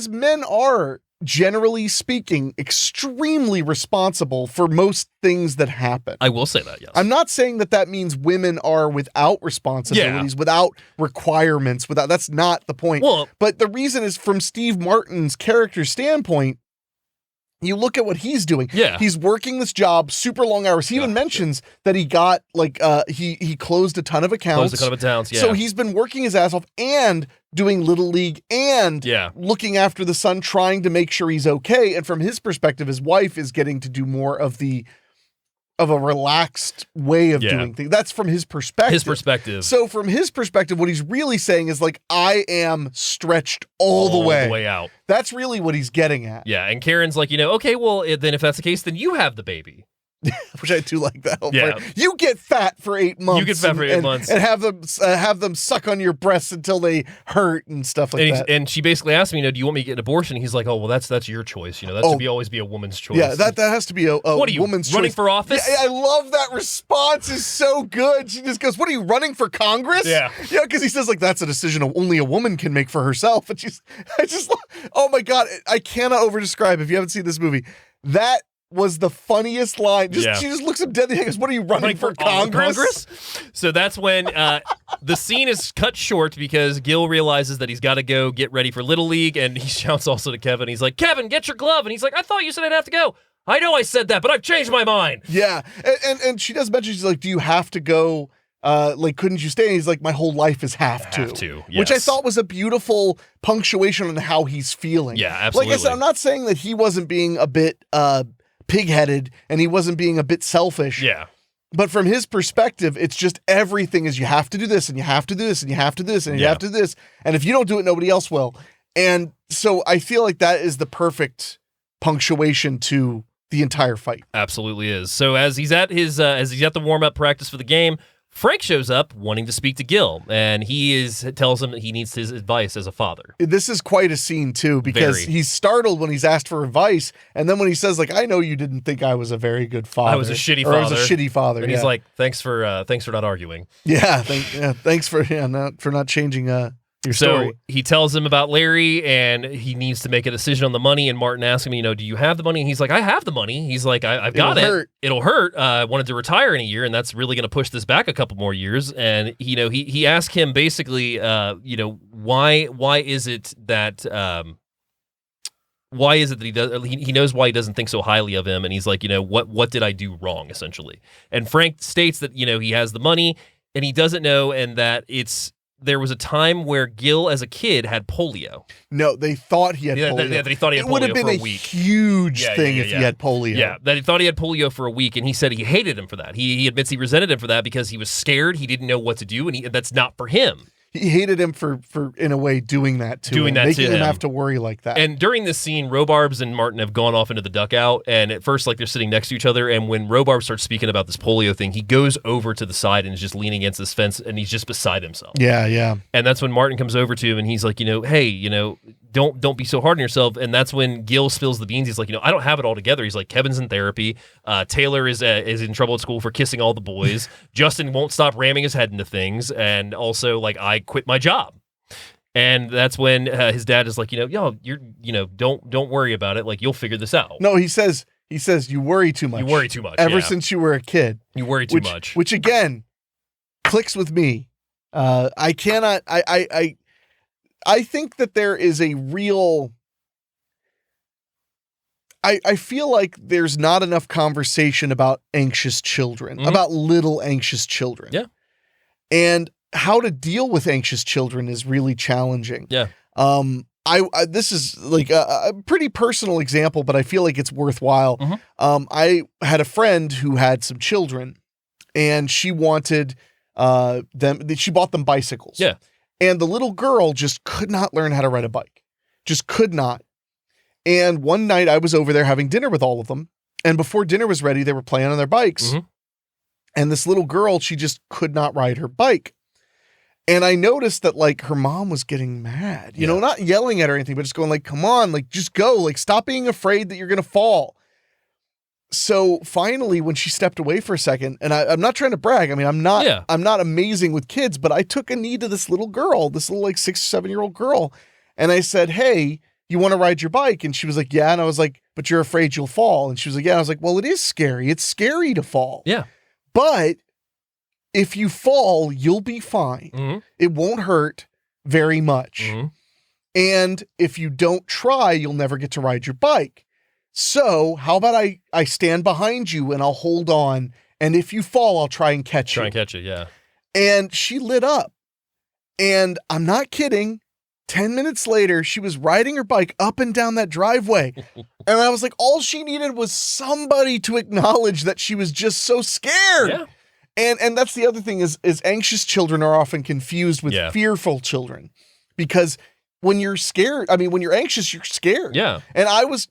men are, generally speaking, extremely responsible for most things that happen.
I will say that, yes.
I'm not saying that means women are without responsibilities, without requirements, that's not the point.
Well,
but the reason is, from Steve Martin's character standpoint, you look at what he's doing.
Yeah.
He's working this job, super long hours. He even mentions that he got, he closed a ton of accounts.
Yeah.
So he's been working his ass off and doing Little League and looking after the son, trying to make sure he's okay. And from his perspective, his wife is getting to do more of a relaxed way of doing things. That's from his perspective. So from his perspective, what he's really saying is like, I am stretched all the way
out.
That's really what he's getting at.
Yeah. And Karen's like, okay, well, then if that's the case, then you have the baby.
Which I do like that.
Yeah.
You get fat for 8 months.
You get fat for 8 months.
And have them suck on your breasts until they hurt and stuff like that.
And she basically asked me, do you want me to get an abortion? He's like, oh, well, that's your choice. That should always be a woman's choice.
Yeah, that has to be a
what are you,
woman's
running
choice.
for office?
Yeah, I love that response. Is so good. She just goes, what are you, running for Congress?
Yeah.
Yeah, because he says, like, that's a decision only a woman can make for herself. And oh my God, I cannot over-describe, if you haven't seen this movie, that was the funniest line. She just looks him dead in the eye and goes, what are you, running for Congress?
So that's when the scene is cut short because Gil realizes that he's got to go get ready for Little League, and he shouts also to Kevin. He's like, Kevin, get your glove. And he's like, I thought you said I'd have to go. I know I said that, but I've changed my mind.
Yeah. And she does mention, she's like, do you have to go? Couldn't you stay? And he's like, my whole life is have to.
Yes.
Which I thought was a beautiful punctuation on how he's feeling.
Yeah, absolutely.
Like I said, I'm not saying that he wasn't being a bit pig-headed and he wasn't being a bit selfish.
Yeah.
But from his perspective, it's just everything is, you have to do this, and you have to do this, and you have to do this, and you have to do this. And if you don't do it, nobody else will. And so I feel like that is the perfect punctuation to the entire fight.
Absolutely is. So as he's at the warm-up practice for the game, Frank shows up wanting to speak to Gil, and tells him that he needs his advice as a father.
This is quite a scene too, because he's startled when he's asked for advice, and then when he says, like, I know you didn't think I was a very good father.
I was a shitty father.
I was a shitty father.
And he's like, thanks for not arguing.
Yeah, thanks for not changing your story.
So he tells him about Larry, and he needs to make a decision on the money. And Martin asks him, do you have the money? And he's like, I have the money. He's like, I've got it. It'll hurt. I wanted to retire in a year, and that's really going to push this back a couple more years. And he asked him basically, why is it that he does? He knows why he doesn't think so highly of him, and he's like, what did I do wrong, essentially? And Frank states that he has the money, and he doesn't know, and that it's there was a time where Gil, as a kid, had polio.
No, they thought he had polio.
That he thought he had
it would
polio
have been
for
a
a week.
huge thing if he had polio.
Yeah, that he thought he had polio for a week, and he said he hated him for that. He admits he resented him for that because he was scared, he didn't know what to do, and that's not for him.
He hated him for in a way doing that to him, making him have to worry like that.
And during this scene, Robards and Martin have gone off into the dugout, and at first, like, they're sitting next to each other, and when Robards starts speaking about this polio thing, he goes over to the side and is just leaning against this fence, and he's just beside himself.
Yeah.
And that's when Martin comes over to him, and he's like, hey, don't be so hard on yourself. And that's when Gil spills the beans. He's like, I don't have it all together. He's like, Kevin's in therapy. Taylor is in trouble at school for kissing all the boys. Justin won't stop ramming his head into things. And also, like, I quit my job. And that's when his dad is like, you're, don't worry about it. Like, you'll figure this out.
No, he says, you worry too much.
You worry too much.
Ever since you were a kid.
You worry too much.
Which again, clicks with me. I cannot, I think that there is a real, I feel like there's not enough conversation about anxious children, about little anxious children.
Yeah.
And how to deal with anxious children is really challenging.
Yeah.
This is like a pretty personal example, but I feel like it's worthwhile. I had a friend who had some children, and she wanted she bought them bicycles.
Yeah.
And the little girl just could not learn how to ride a bike. Just could not. And one night I was over there having dinner with all of them, and before dinner was ready, they were playing on their bikes. And this little girl, she just could not ride her bike. And I noticed that, like, her mom was getting mad, not yelling at her or anything, but just going like, come on, like, just go, like, stop being afraid that you're going to fall. So finally, when she stepped away for a second, and I'm not trying to brag. I mean, I'm not amazing with kids, but I took a knee to this little girl, this little like 6 or 7 year old girl. And I said, hey, you want to ride your bike? And she was like, yeah. And I was like, but you're afraid you'll fall. And she was like, yeah. And I was like, well, it is scary. It's scary to fall.
Yeah.
But if you fall, you'll be fine. It won't hurt very much. And if you don't try, you'll never get to ride your bike. So how about I stand behind you and I'll hold on. And if you fall, I'll try and catch you.
Yeah.
And she lit up. And I'm not kidding. 10 minutes later, she was riding her bike up and down that driveway. And I was like, all she needed was somebody to acknowledge that she was just so scared.
Yeah.
And that's the other thing is anxious children are often confused with fearful children, because when you're scared, I mean, when you're anxious, you're scared.
Yeah.
And I was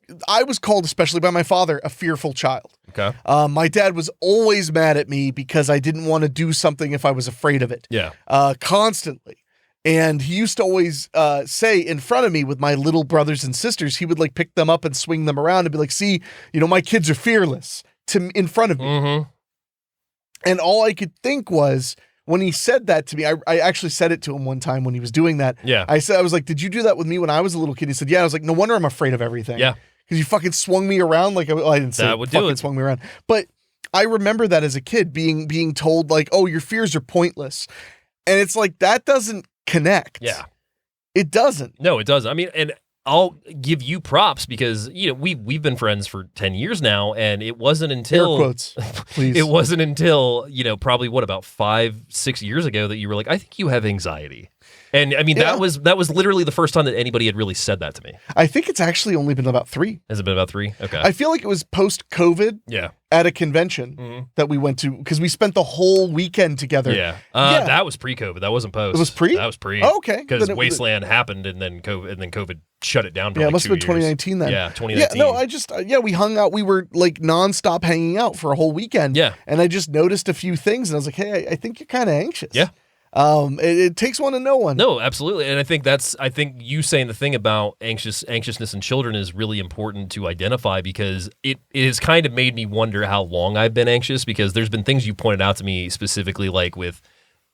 called, especially by my father, a fearful child.
Okay.
My dad was always mad at me because I didn't want to do something if I was afraid of it.
Yeah.
Constantly. And he used to always say in front of me with my little brothers and sisters, he would like pick them up and swing them around and be like, see, my kids are fearless in front of me. And all I could think was, when he said that to me, I actually said it to him one time when he was doing that.
Yeah.
I was like, did you do that with me when I was a little kid? He said, yeah. I was like, no wonder I'm afraid of everything.
Yeah.
Because you fucking swung me around like, I didn't say
that would do it.
Swung me around. But I remember that as a kid being told like, oh, your fears are pointless. And it's like, that doesn't connect.
Yeah.
It doesn't.
No, it doesn't. I mean, and I'll give you props because, we've been friends for 10 years now, and it wasn't until
air quotes, please.
It wasn't until, probably about 5-6 years ago that you were like, I think you have anxiety. And I mean, that was literally the first time that anybody had really said that to me.
I think it's actually only been about 3.
Has it been about 3? Okay.
I feel like it was post-COVID.
Yeah.
At a convention that we went to, because we spent the whole weekend together.
Yeah. That was pre-COVID. That wasn't post.
It was pre?
That was pre.
Oh, okay.
Because Wasteland happened and then COVID shut it down for
it must have been 2019 then.
Yeah, 2019.
Yeah, no, we hung out. We were like nonstop hanging out for a whole weekend.
Yeah.
And I just noticed a few things and I was like, hey, I think you're kind of anxious.
Yeah.
It takes one to know one.
No, absolutely. And I think you saying the thing about anxiousness in children is really important to identify, because it has kind of made me wonder how long I've been anxious, because there's been things you pointed out to me specifically, like with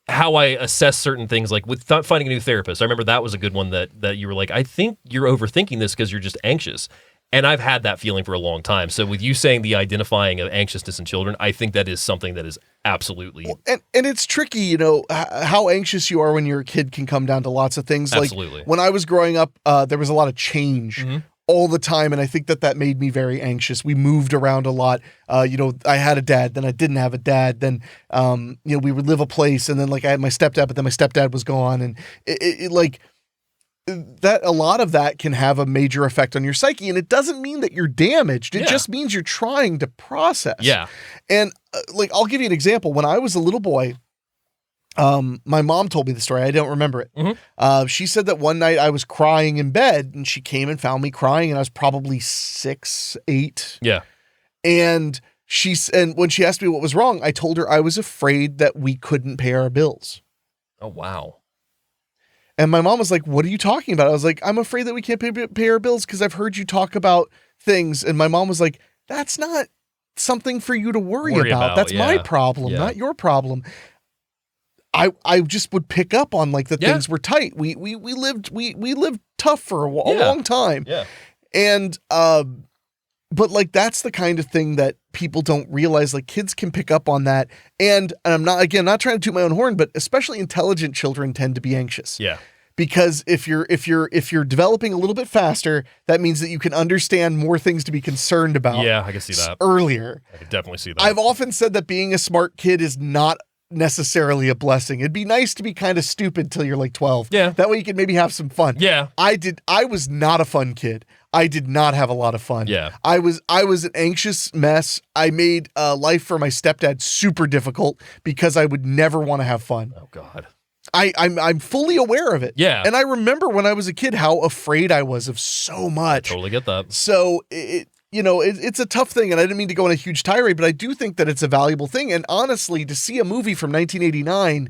how I assess certain things, like with finding a new therapist. I remember that was a good one that you were like, I think you're overthinking this because you're just anxious. And I've had that feeling for a long time. So with you saying the identifying of anxiousness in children, I think that is something that is absolutely...
And it's tricky, how anxious you are when you're a kid can come down to lots of things.
Absolutely.
Like when I was growing up, there was a lot of change all the time, and I think that made me very anxious. We moved around a lot. I had a dad, then I didn't have a dad, then we would live a place, and then like I had my stepdad, but then my stepdad was gone, and it like that. A lot of that can have a major effect on your psyche, and it doesn't mean that you're damaged. It just means you're trying to process.
Yeah,
and I'll give you an example. When I was a little boy. My mom told me the story. I don't remember it.
Mm-hmm.
She said that one night I was crying in bed and she came and found me crying and I was probably 6, 8.
Yeah.
And when she asked me what was wrong, I told her I was afraid that we couldn't pay our bills.
Oh, wow.
And my mom was like, what are you talking about? I was like, I'm afraid that we can't pay our bills because I've heard you talk about things. And my mom was like, that's not something for you to worry about. That's my problem, not your problem. I just would pick up on like the things were tight. We lived tough for a long time.
Yeah.
And but like that's the kind of thing that people don't realize. Like kids can pick up on that. And I'm not trying to toot my own horn, but especially intelligent children tend to be anxious.
Yeah.
Because if you're developing a little bit faster, that means that you can understand more things to be concerned about.
Yeah, I can see that.
Earlier.
I can definitely see that.
I've often said that being a smart kid is not necessarily a blessing. It'd be nice to be kind of stupid till you're like 12.
Yeah.
That way you can maybe have some fun.
Yeah.
I was not a fun kid. I did not have a lot of fun.
Yeah.
I was an anxious mess. I made life for my stepdad super difficult because I would never want to have fun.
Oh God.
I'm fully aware of it.
Yeah.
And I remember when I was a kid how afraid I was of so much.
I totally get that.
So it's a tough thing, and I didn't mean to go on a huge tirade, but I do think that it's a valuable thing. And honestly, to see a movie from 1989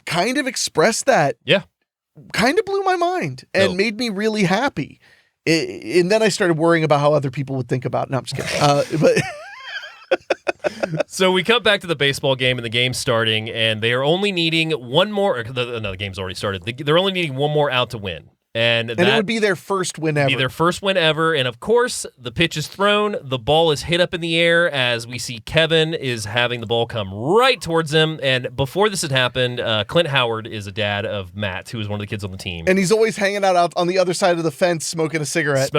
kind of express that, kind of blew my mind and made me really happy. And then I started worrying about how other people would think about it. No, I'm just kidding. But
So we cut back to the baseball game, and the game's starting, and they are only needing one more. The game's already started. They're only needing one more out to win. And
it would be their first win ever.
Be their first win ever. And of course, the pitch is thrown. The ball is hit up in the air as we see Kevin is having the ball come right towards him. And before this had happened, Clint Howard is a dad of Matt, who is one of the kids on the team.
And he's always hanging out on the other side of the fence smoking a cigarette.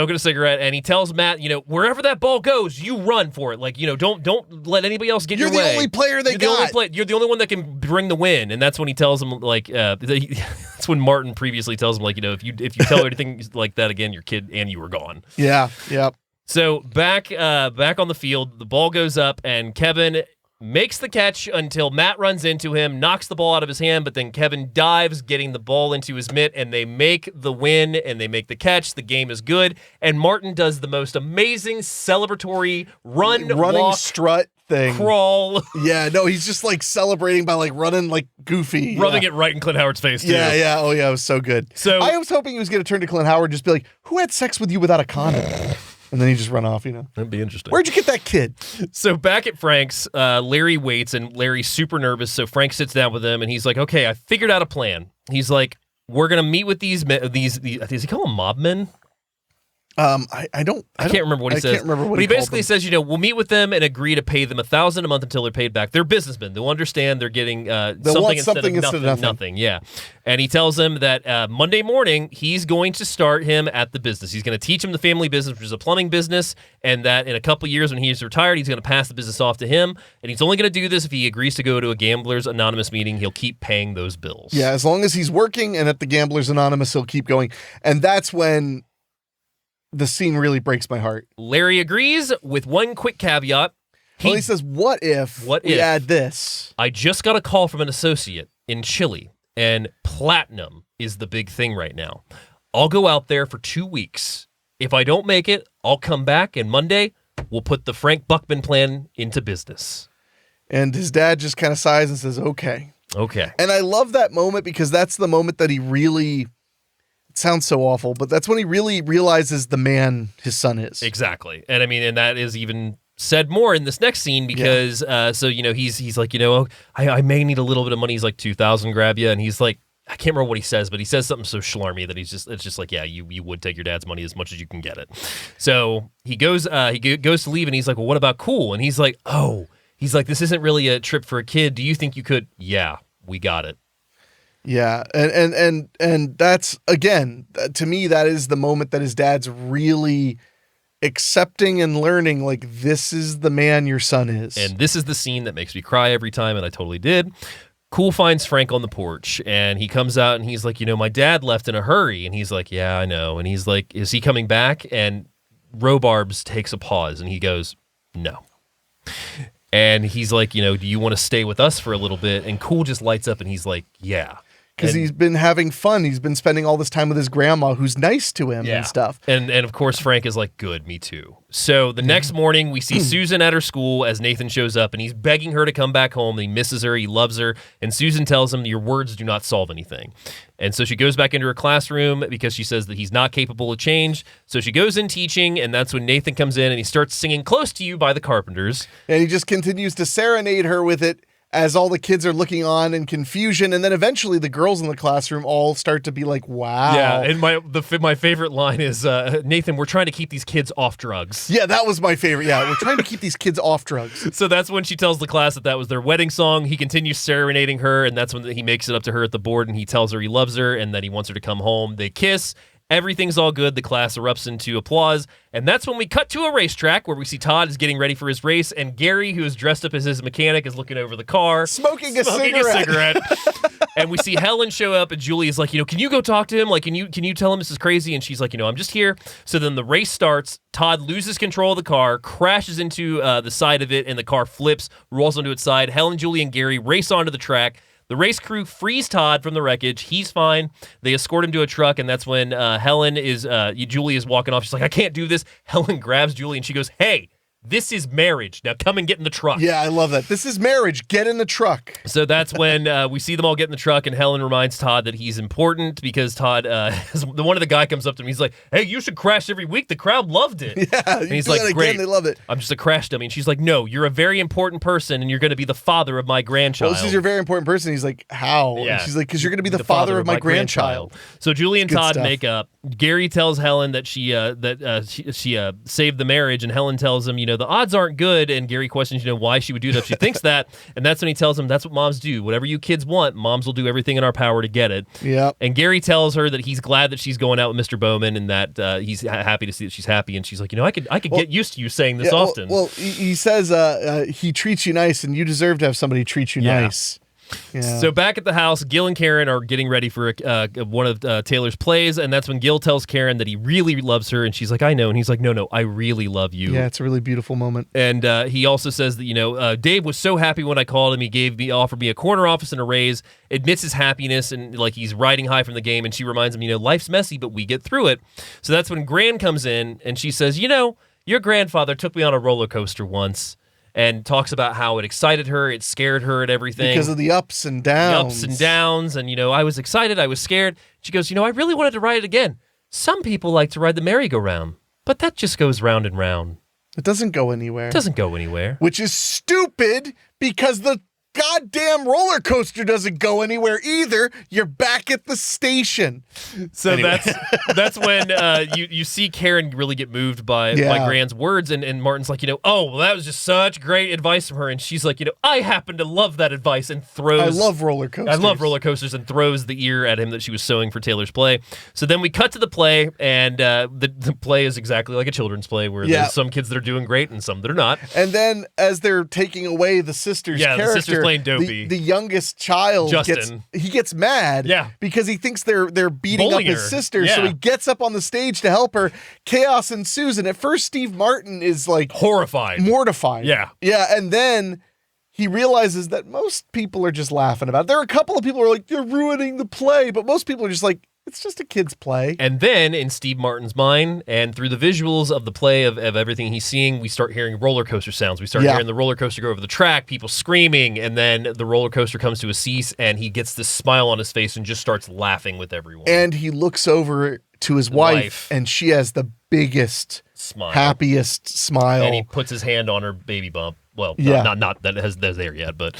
And
he tells Matt, wherever that ball goes, you run for it. Like, don't let anybody else get your way.
You're the only player they got.
You're the only one that can bring the win. And that's when he tells him, like, that's when Martin previously tells him, like, if you tell her anything like that again, your kid and you were gone.
Yeah, yep.
So back on the field, the ball goes up, and Kevin makes the catch until Matt runs into him, knocks the ball out of his hand, but then Kevin dives, getting the ball into his mitt, and they make the win, and they make the catch. The game is good, and Martin does the most amazing celebratory running walk,
strut thing.
Crawl.
Yeah, no, he's just like celebrating by like running like goofy.
Rubbing it right in Clint Howard's face, too.
Yeah. Oh, yeah, it was so good.
So
I was hoping he was going to turn to Clint Howard and just be like, who had sex with you without a condom? And then he just run off,
That'd be interesting.
Where'd you get that kid?
So back at Frank's, Larry waits, and Larry's super nervous, so Frank sits down with him, and he's like, okay, I figured out a plan. He's like, we're going to meet with these does he call them mob men? I can't remember what he says. But he basically says, we'll meet with them and agree to pay them $1,000 a month until they're paid back. They're businessmen. They'll understand they're getting something instead of nothing. Yeah. And he tells them that Monday morning, he's going to start him at the business. He's going to teach him the family business, which is a plumbing business, and that in a couple of years when he's retired, he's going to pass the business off to him. And he's only going to do this if he agrees to go to a Gamblers Anonymous meeting. He'll keep paying those bills.
Yeah, as long as he's working and at the Gamblers Anonymous, he'll keep going. And that's when the scene really breaks my heart.
Larry agrees with one quick caveat.
He says, what if we add this?
I just got a call from an associate in Chile, and platinum is the big thing right now. I'll go out there for 2 weeks. If I don't make it, I'll come back, and Monday, we'll put the Frank Buckman plan into business.
And his dad just kind of sighs and says, okay.
Okay.
And I love that moment because that's the moment that he really... It sounds so awful, but that's when he really realizes the man his son is.
Exactly. And I mean, and that is even said more in this next scene because, he's like, I may need a little bit of money. He's like, 2,000 grab you. And he's like, I can't remember what he says, but he says something so schlarmy that it's just like, yeah, you would take your dad's money as much as you can get it. So he goes to leave, and he's like, well, what about cool? And he's like, this isn't really a trip for a kid. Do you think you could? Yeah, we got it.
Yeah, and that's, again, to me, that is the moment that his dad's really accepting and learning, like, this is the man your son is.
And this is the scene that makes me cry every time, and I totally did. Cool finds Frank on the porch, and he comes out, and he's like, my dad left in a hurry. And he's like, yeah, I know. And he's like, is he coming back? And Robards takes a pause, and he goes, no. And he's like, do you want to stay with us for a little bit? And Cool just lights up, and he's like, yeah.
Because he's been having fun. He's been spending all this time with his grandma, who's nice to him and stuff.
And of course, Frank is like, good, me too. So the next morning, we see Susan at her school as Nathan shows up, and he's begging her to come back home. He misses her. He loves her. And Susan tells him, your words do not solve anything. And so she goes back into her classroom because she says that he's not capable of change. So she goes in teaching, and that's when Nathan comes in, and he starts singing Close to You by the Carpenters.
And he just continues to serenade her with it, as all the kids are looking on in confusion, and then eventually the girls in the classroom all start to be like, wow.
Yeah, and my favorite line is, Nathan, we're trying to keep these kids off drugs.
Yeah, that was my favorite. Yeah, we're trying to keep these kids off drugs.
So that's when she tells the class that was their wedding song. He continues serenading her, and that's when he makes it up to her at the board, and he tells her he loves her and that he wants her to come home. They kiss. Everything's all good. The class erupts into applause. And that's when we cut to a racetrack where we see Todd is getting ready for his race. And Gary, who is dressed up as his mechanic, is looking over the car.
Smoking a cigarette.
And we see Helen show up, and Julie is like, can you go talk to him? Like, can you tell him this is crazy? And she's like, I'm just here. So then the race starts. Todd loses control of the car, crashes into the side of it, and the car flips, rolls onto its side. Helen, Julie, and Gary race onto the track. The race crew frees Todd from the wreckage. He's fine. They escort him to a truck, and that's when Julie is walking off. She's like, I can't do this. Helen grabs Julie, and she goes, hey, this is marriage. Now come and get in the truck.
Yeah, I love that. This is marriage. Get in the truck.
So that's when we see them all get in the truck, and Helen reminds Todd that he's important because Todd, one of the guy comes up to him. He's like, hey, you should crash every week. The crowd loved it.
Yeah,
and he's like,
again,
great.
They love it.
I'm just a crash dummy. And she's like, no, you're a very important person, and you're going to be the father of my grandchild.
Well, this is your very important person. He's like, how?
Yeah.
And she's like, because you're going to be the father of my grandchild.
So Julie and
Good
Todd
stuff.
make up. Gary tells Helen that she saved the marriage, and Helen tells him, the odds aren't good. And Gary questions, why she would do that. She thinks that, and that's when he tells him that's what moms do. Whatever you kids want, moms will do everything in our power to get it.
Yeah.
And Gary tells her that he's glad that she's going out with Mr. Bowman, and that he's happy to see that she's happy. And she's like, I could get used to you saying this often.
Well, he says he treats you nice, and you deserve to have somebody treat you nice. Yeah.
So back at the house, Gil and Karen are getting ready for one of Taylor's plays, and that's when Gil tells Karen that he really loves her, and she's like, I know. And he's like, no, I really love you.
Yeah, it's a really beautiful moment.
And he also says that, Dave was so happy when I called him. He offered me a corner office and a raise, admits his happiness, and like he's riding high from the game, and she reminds him, life's messy, but we get through it. So that's when Gran comes in, and she says, your grandfather took me on a roller coaster once. And talks about how it excited her, it scared her, and everything.
Because of the ups and downs.
And, I was excited, I was scared. She goes, I really wanted to ride it again. Some people like to ride the merry-go-round, but that just goes round and round.
It doesn't go anywhere.
It doesn't go anywhere.
Which is stupid, because the goddamn roller coaster doesn't go anywhere either. You're back at the station.
So anyway. that's when you see Karen really get moved by Gran's words, and Martin's like, well, that was just such great advice from her, and she's like, I happen to love that advice, and throws.
I love roller coasters,
and throws the ear at him that she was sewing for Taylor's play. So then we cut to the play, and the play is exactly like a children's play where there's some kids that are doing great and some that are not.
And then as they're taking away the sister's character,
the sister's playing dopey.
The youngest child
Justin
gets mad because he thinks they're beating
bullying
up his
her.
sister. So he gets up on the stage to help her. Chaos ensues, and at first Steve Martin is like
horrified,
mortified.
Yeah,
and then he realizes that most people are just laughing about it. There are a couple of people who are like, they're ruining the play, but most people are just like, it's just a kid's play.
And then in Steve Martin's mind, and through the visuals of the play of everything he's seeing, we start hearing roller coaster sounds. We start hearing the roller coaster go over the track, people screaming, and then the roller coaster comes to a cease, and he gets this smile on his face and just starts laughing with everyone.
And he looks over to his wife, and she has the biggest, happiest smile.
And he puts his hand on her baby bump. Well, not that that's there yet, but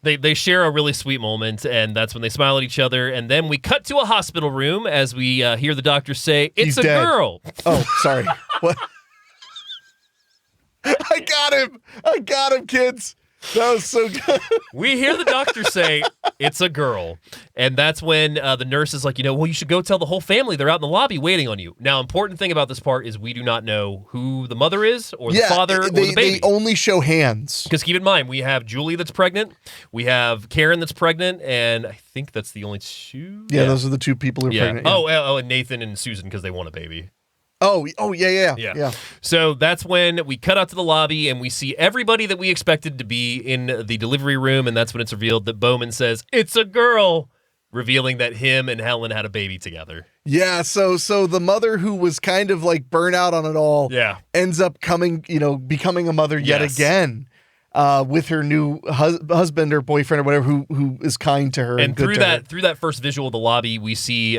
they share a really sweet moment, and that's when they smile at each other. And then we cut to a hospital room as we hear the doctor say, "It's a girl."
Oh, sorry. What? I got him, kids. That was so good.
We hear the doctor say it's a girl. And that's when the nurse is like, well, you should go tell the whole family. They're out in the lobby waiting on you. Now, important thing about this part is we do not know who the mother is or the father or the baby.
They only show hands.
Because keep in mind, we have Julie that's pregnant. We have Karen that's pregnant. And I think that's the only two.
Yeah, those are the two people who are pregnant. Yeah.
Oh, and Nathan and Susan because they want a baby.
Oh, yeah.
So that's when we cut out to the lobby and we see everybody that we expected to be in the delivery room, and that's when it's revealed that Bowman says, "It's a girl," revealing that him and Helen had a baby together.
Yeah, so the mother who was kind of like burnt out on it all ends up becoming a mother yet again. With her new husband or boyfriend or whatever who is kind to her.
And through that first visual of the lobby, we see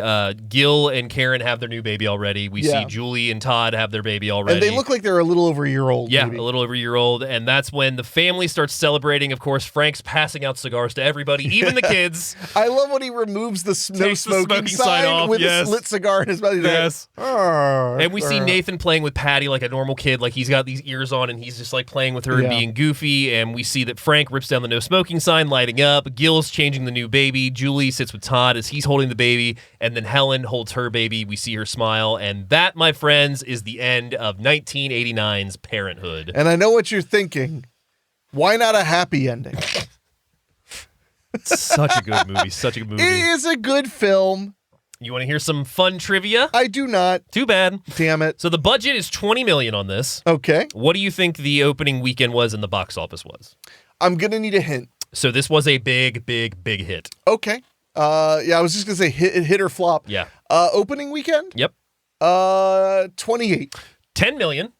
Gil and Karen have their new baby already. We see Julie and Todd have their baby already.
And they look like they're a little over a year old.
Yeah,
maybe.
a little over a year old. And that's when the family starts celebrating. Of course, Frank's passing out cigars to everybody, even the kids.
I love when he removes the no smoking sign off with a lit cigar in his mouth.
Yes. And we see
Nathan
Nathan playing with Patty like a normal kid. Like he's got these ears on and he's just like playing with her and being goofy. And we see that Frank rips down the no smoking sign, lighting up. Gil's changing the new baby. Julie sits with Todd as he's holding the baby. And then Helen holds her baby. We see her smile. And that, my friends, is the end of 1989's Parenthood.
And I know what you're thinking. Why not a happy ending?
Such a good movie. Such a good movie.
It is a good film.
You want to hear some fun trivia?
I do not.
Too bad.
Damn it.
So the budget is $20 million on this.
Okay.
What do you think the opening weekend was and the box office was?
I'm going to need a hint.
So this was a big, big, big hit.
Okay. I was just going to say hit or flop.
Yeah.
Opening weekend?
Yep.
28.
10 million.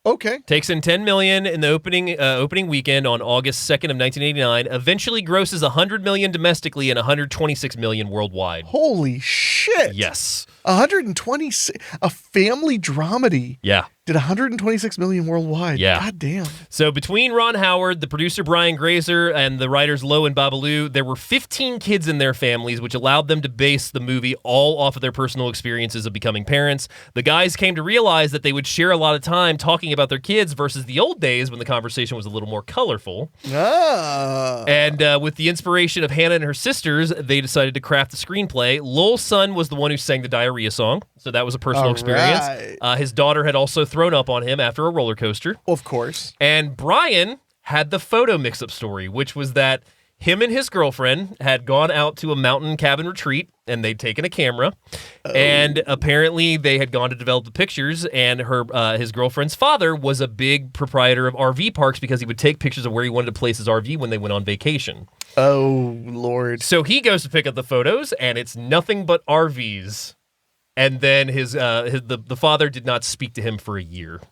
Okay.
Takes in 10 million in the opening weekend on August 2nd of 1989. Eventually grosses 100 million domestically and 126 million worldwide.
Holy shit.
Yes.
126. A family dramedy.
Yeah.
Did 126 million worldwide.
Yeah.
God damn.
So between Ron Howard, the producer Brian Grazer, and the writers Lo and Babalu, there were 15 kids in their families, which allowed them to base the movie all off of their personal experiences of becoming parents. The guys came to realize that they would share a lot of time talking about their kids versus the old days when the conversation was a little more colorful. And with the inspiration of Hannah and her sisters, they decided to craft a screenplay. Lowell's son was the one who sang the diarrhea song, so that was a personal experience. His daughter had also thrown up on him after a roller coaster.
Of course.
And Brian had the photo mix-up story, which was that him and his girlfriend had gone out to a mountain cabin retreat, and they'd taken a camera, and apparently they had gone to develop the pictures, and his girlfriend's father was a big proprietor of RV parks because he would take pictures of where he wanted to place his RV when they went on vacation.
Oh, Lord.
So he goes to pick up the photos, and it's nothing but RVs. And then the father did not speak to him for a year.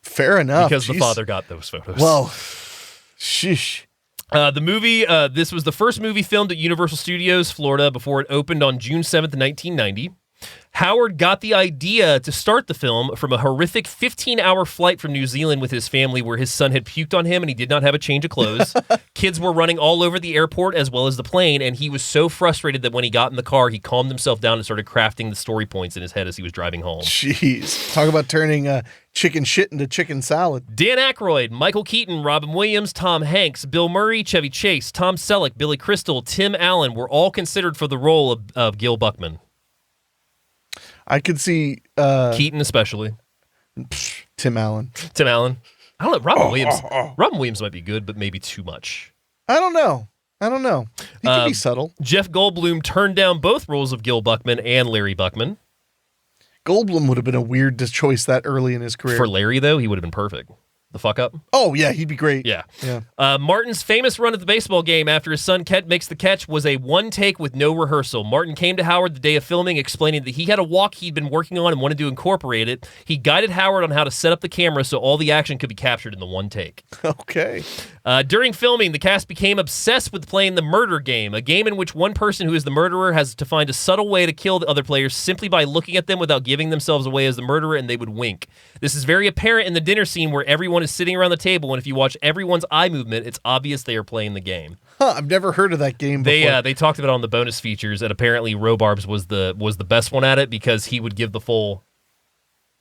Fair enough.
Because the father got those photos.
Well, sheesh.
The movie, this was the first movie filmed at Universal Studios, Florida, before it opened on June 7th, 1990. Howard got the idea to start the film from a horrific 15-hour flight from New Zealand with his family where his son had puked on him and he did not have a change of clothes. Kids were running all over the airport as well as the plane, and he was so frustrated that when he got in the car, he calmed himself down and started crafting the story points in his head as he was driving home.
Jeez. Talk about turning chicken shit into chicken salad.
Dan Aykroyd, Michael Keaton, Robin Williams, Tom Hanks, Bill Murray, Chevy Chase, Tom Selleck, Billy Crystal, Tim Allen were all considered for the role of Gil Buckman.
I could see
Keaton especially.
Tim Allen.
I don't know. Robin Williams might be good, but maybe too much.
I don't know. He can be subtle.
Jeff Goldblum turned down both roles of Gil Buckman and Larry Buckman.
Goldblum would have been a weird choice that early in his career.
For Larry, though, he would have been perfect. The fuck up?
Oh, yeah, he'd be great.
Yeah.
Yeah.
Martin's famous run at the baseball game after his son makes the catch was a one take with no rehearsal. Martin came to Howard the day of filming explaining that he had a walk he'd been working on and wanted to incorporate it. He guided Howard on how to set up the camera so all the action could be captured in the one take.
Okay.
During filming, the cast became obsessed with playing the murder game, a game in which one person who is the murderer has to find a subtle way to kill the other players simply by looking at them without giving themselves away as the murderer, and they would wink. This is very apparent in the dinner scene where everyone is sitting around the table, and if you watch everyone's eye movement, it's obvious they are playing the game.
Huh, I've never heard of that game before.
They talked about it on the bonus features, and apparently Robards was the best one at it because he would give the full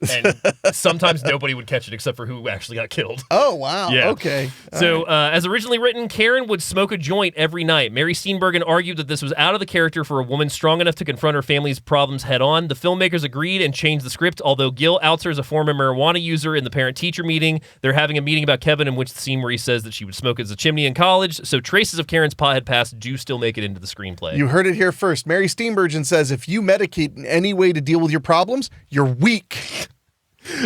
And sometimes nobody would catch it except for who actually got killed.
Oh, wow.
Yeah.
Okay.
So, as originally written, Karen would smoke a joint every night. Mary Steenburgen argued that this was out of the character for a woman strong enough to confront her family's problems head on. The filmmakers agreed and changed the script, although Gil outs her as a former marijuana user in the parent-teacher meeting. They're having a meeting about Kevin, in which the scene where he says that she would smoke as a chimney in college. So traces of Karen's pothead past do still make it into the screenplay.
You heard it here first. Mary Steenburgen says, if you medicate in any way to deal with your problems, you're weak.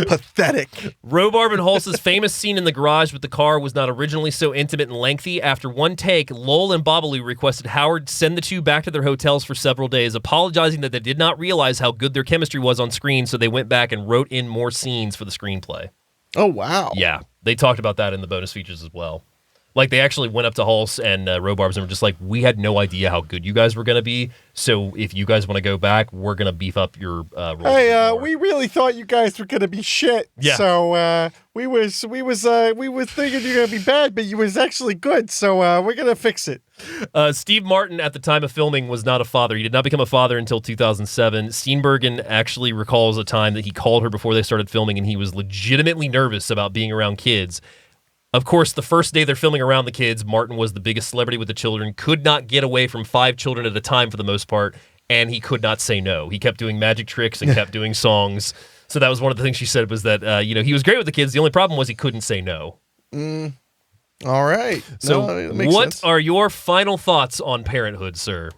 Pathetic.
Robards and Holst's famous scene in the garage with the car was not originally so intimate and lengthy. After one take, Lowell and Babalu requested Howard send the two back to their hotels for several days, apologizing that they did not realize how good their chemistry was on screen, so they went back and wrote in more scenes for the screenplay.
Oh, wow.
Yeah, they talked about that in the bonus features as well. Like, they actually went up to Hulse and Robards and were just like, we had no idea how good you guys were going to be, so if you guys want to go back, we're going to beef up your roles.
Hey, we really thought you guys were going to be shit.
Yeah.
So, we was thinking you're going to be bad, but you was actually good, so we're going to fix it.
Steve Martin, at the time of filming, was not a father. He did not become a father until 2007. Steenburgen actually recalls a time that he called her before they started filming, and he was legitimately nervous about being around kids. Of course, the first day they're filming around the kids, Martin was the biggest celebrity with the children, could not get away from 5 children at a time for the most part, and he could not say no. He kept doing magic tricks and kept doing songs. So that was one of the things she said was that, he was great with the kids. The only problem was he couldn't say no.
All right.
So
No, that makes
what
sense.
are your final thoughts on Parenthood, sir?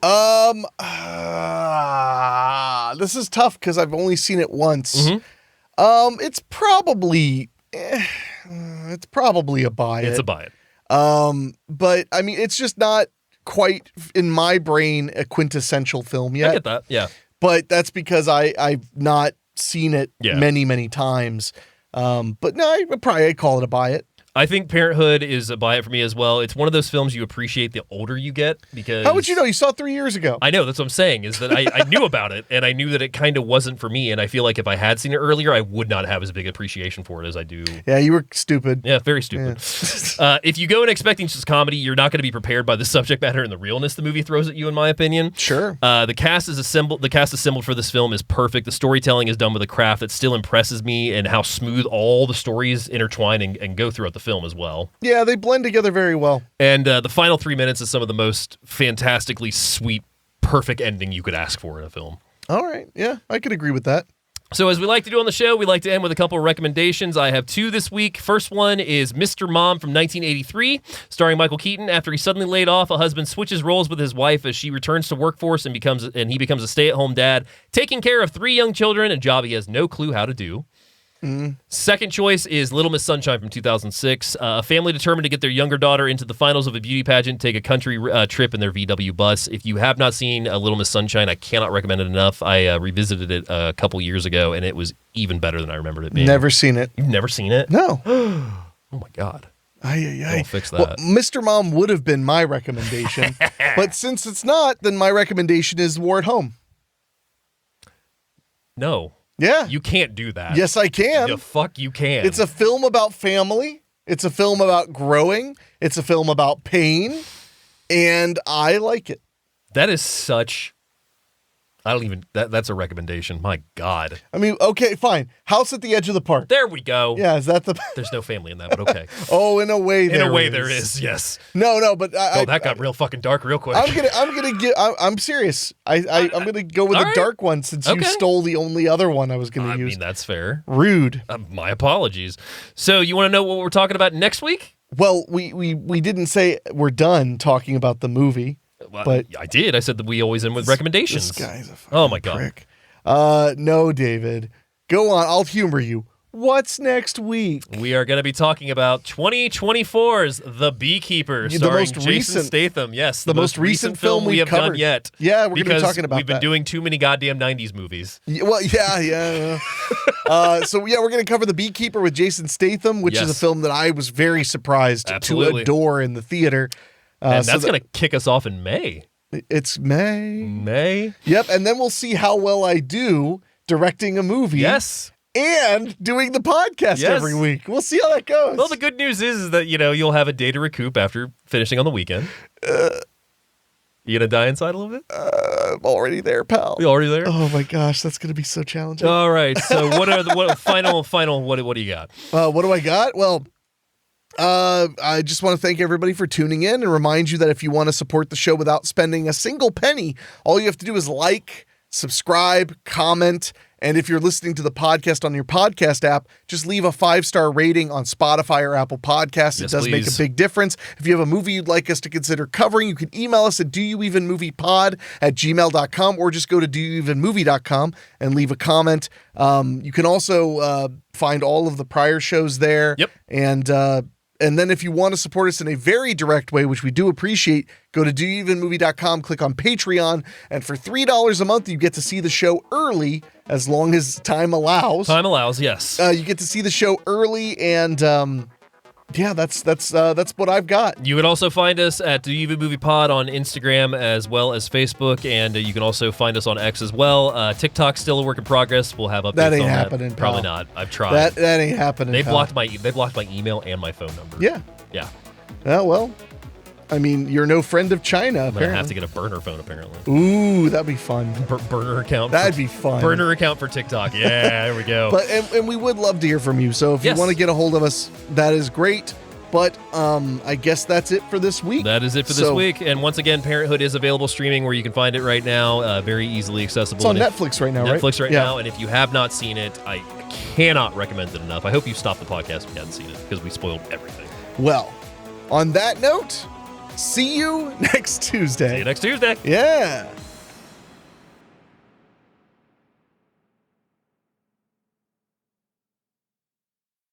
This is tough because I've only seen it once. It's probably... it's probably a buy it.
It's a buy it.
But I mean, it's just not quite in my brain a quintessential film yet.
I get that. Yeah.
But that's because I've not seen it many times. But no, I'd call it a buy it.
I think Parenthood is a buy it for me as well. It's one of those films you appreciate the older you get because...
How would you know? You saw it 3 years ago.
I know. That's what I'm saying is that I knew about it and I knew that it kind of wasn't for me. And I feel like if I had seen it earlier, I would not have as big appreciation for it as I do.
Yeah, you were stupid.
Yeah, very stupid. If you go in expecting just comedy, you're not going to be prepared by the subject matter and the realness the movie throws at you, in my opinion.
Sure.
The cast assembled for this film is perfect. The storytelling is done with a craft that still impresses me and how smooth all the stories intertwine and go throughout the film as well.
Yeah, they blend together very well.
And the final 3 minutes is some of the most fantastically sweet, perfect ending you could ask for in a film.
All right. Yeah, I could agree with that.
So as we like to do on the show, we like to end with a couple of recommendations. I have 2 this week. First one is Mr. Mom from 1983, starring Michael Keaton. After he's suddenly laid off, a husband switches roles with his wife as she returns to workforce and he becomes a stay-at-home dad, taking care of 3 young children, a job he has no clue how to do. Second choice is Little Miss Sunshine from 2006. A family determined to get their younger daughter into the finals of a beauty pageant, take a country trip in their VW bus. If you have not seen Little Miss Sunshine, I cannot recommend it enough. I revisited it a couple years ago, and it was even better than I remembered it being.
Never seen it.
You've never seen it?
No.
Oh, my God. We'll fix that.
Well, Mr. Mom would have been my recommendation, but since it's not, then my recommendation is War at Home.
No.
Yeah.
You can't do that.
Yes, I can.
The fuck you can.
It's a film about family. It's a film about growing. It's a film about pain. And I like it.
That is such... I don't even... That's a recommendation. My God.
I mean, okay, fine. House at the Edge of the Park.
There we go.
Yeah, is that the...
There's no family in that, but okay.
Oh, in a way there is.
In a way there is, yes.
No, but...
that got real fucking dark real quick.
I'm serious. I'm gonna go with the dark one since you stole the only other one I was gonna use.
I mean, that's fair.
Rude.
My apologies. So you want to know what we're talking about next week?
Well, we didn't say we're done talking about the movie. But
I did. I said that we always end with recommendations.
This guy's a fucking
oh my God.
prick. No, David. Go on. I'll humor you. What's next week?
We are going to be talking about 2024's The Beekeeper, starring Jason Statham. Yes, the most recent film we have done yet.
Yeah, we're going to be talking about
we've been doing too many goddamn 90s movies.
Well, yeah. So, we're going to cover The Beekeeper with Jason Statham, which is a film that I was very surprised to adore in the theater.
And that's going to kick us off in May.
It's May.
May?
Yep, and then we'll see how well I do directing a movie.
Yes.
And doing the podcast every week. We'll see how that goes.
Well, the good news is that, you'll have a day to recoup after finishing on the weekend. You going to die inside a little bit?
I'm already there, pal.
You already there?
Oh my gosh, that's gonna be so challenging.
All right. So what final what do you got?
What do I got? Well, I just want to thank everybody for tuning in and remind you that if you want to support the show without spending a single penny, all you have to do is like, subscribe, comment, and if you're listening to the podcast on your podcast app, just leave a 5-star rating on Spotify or Apple Podcasts. It does make a big difference. If you have a movie you'd like us to consider covering, you can email us at doyouevenmoviepod@gmail.com or just go to doyouevenmovie.com and leave a comment. You can also find all of the prior shows there.
Yep.
And then if you want to support us in a very direct way, which we do appreciate, go to doyouevenmovie.com, click on Patreon, and for $3 a month, you get to see the show early as long as time allows.
Time allows, yes.
You get to see the show early, and yeah, that's what I've got.
You can also find us at Do You Even Movie Pod on Instagram as well as Facebook, and you can also find us on X as well. TikTok's still a work in progress. We'll have updates
That ain't
on
happening,
that. Probably
pal.
not. I've tried.
That ain't happening.
They
pal.
blocked my email and my phone number.
Yeah.
Yeah.
Well, I mean, you're no friend of China.
I'm
Apparently,
gonna have to get a burner phone apparently.
Ooh, that'd be fun.
Burner account.
That'd be fun.
Burner account for TikTok. Yeah, there we go.
But and we would love to hear from you. So if
Yes.
you want to get a hold of us, that is great. But I guess that's it for this week.
That is it for this week. And once again, Parenthood is available streaming where you can find it right now. Very easily accessible.
It's on
And
Netflix right now, right?
Netflix right
Yeah.
now. And if you have not seen it, I cannot recommend it enough. I hope you stopped the podcast if you hadn't seen it because we spoiled everything.
Well, on that note, see you next Tuesday.
See you next Tuesday.
Yeah.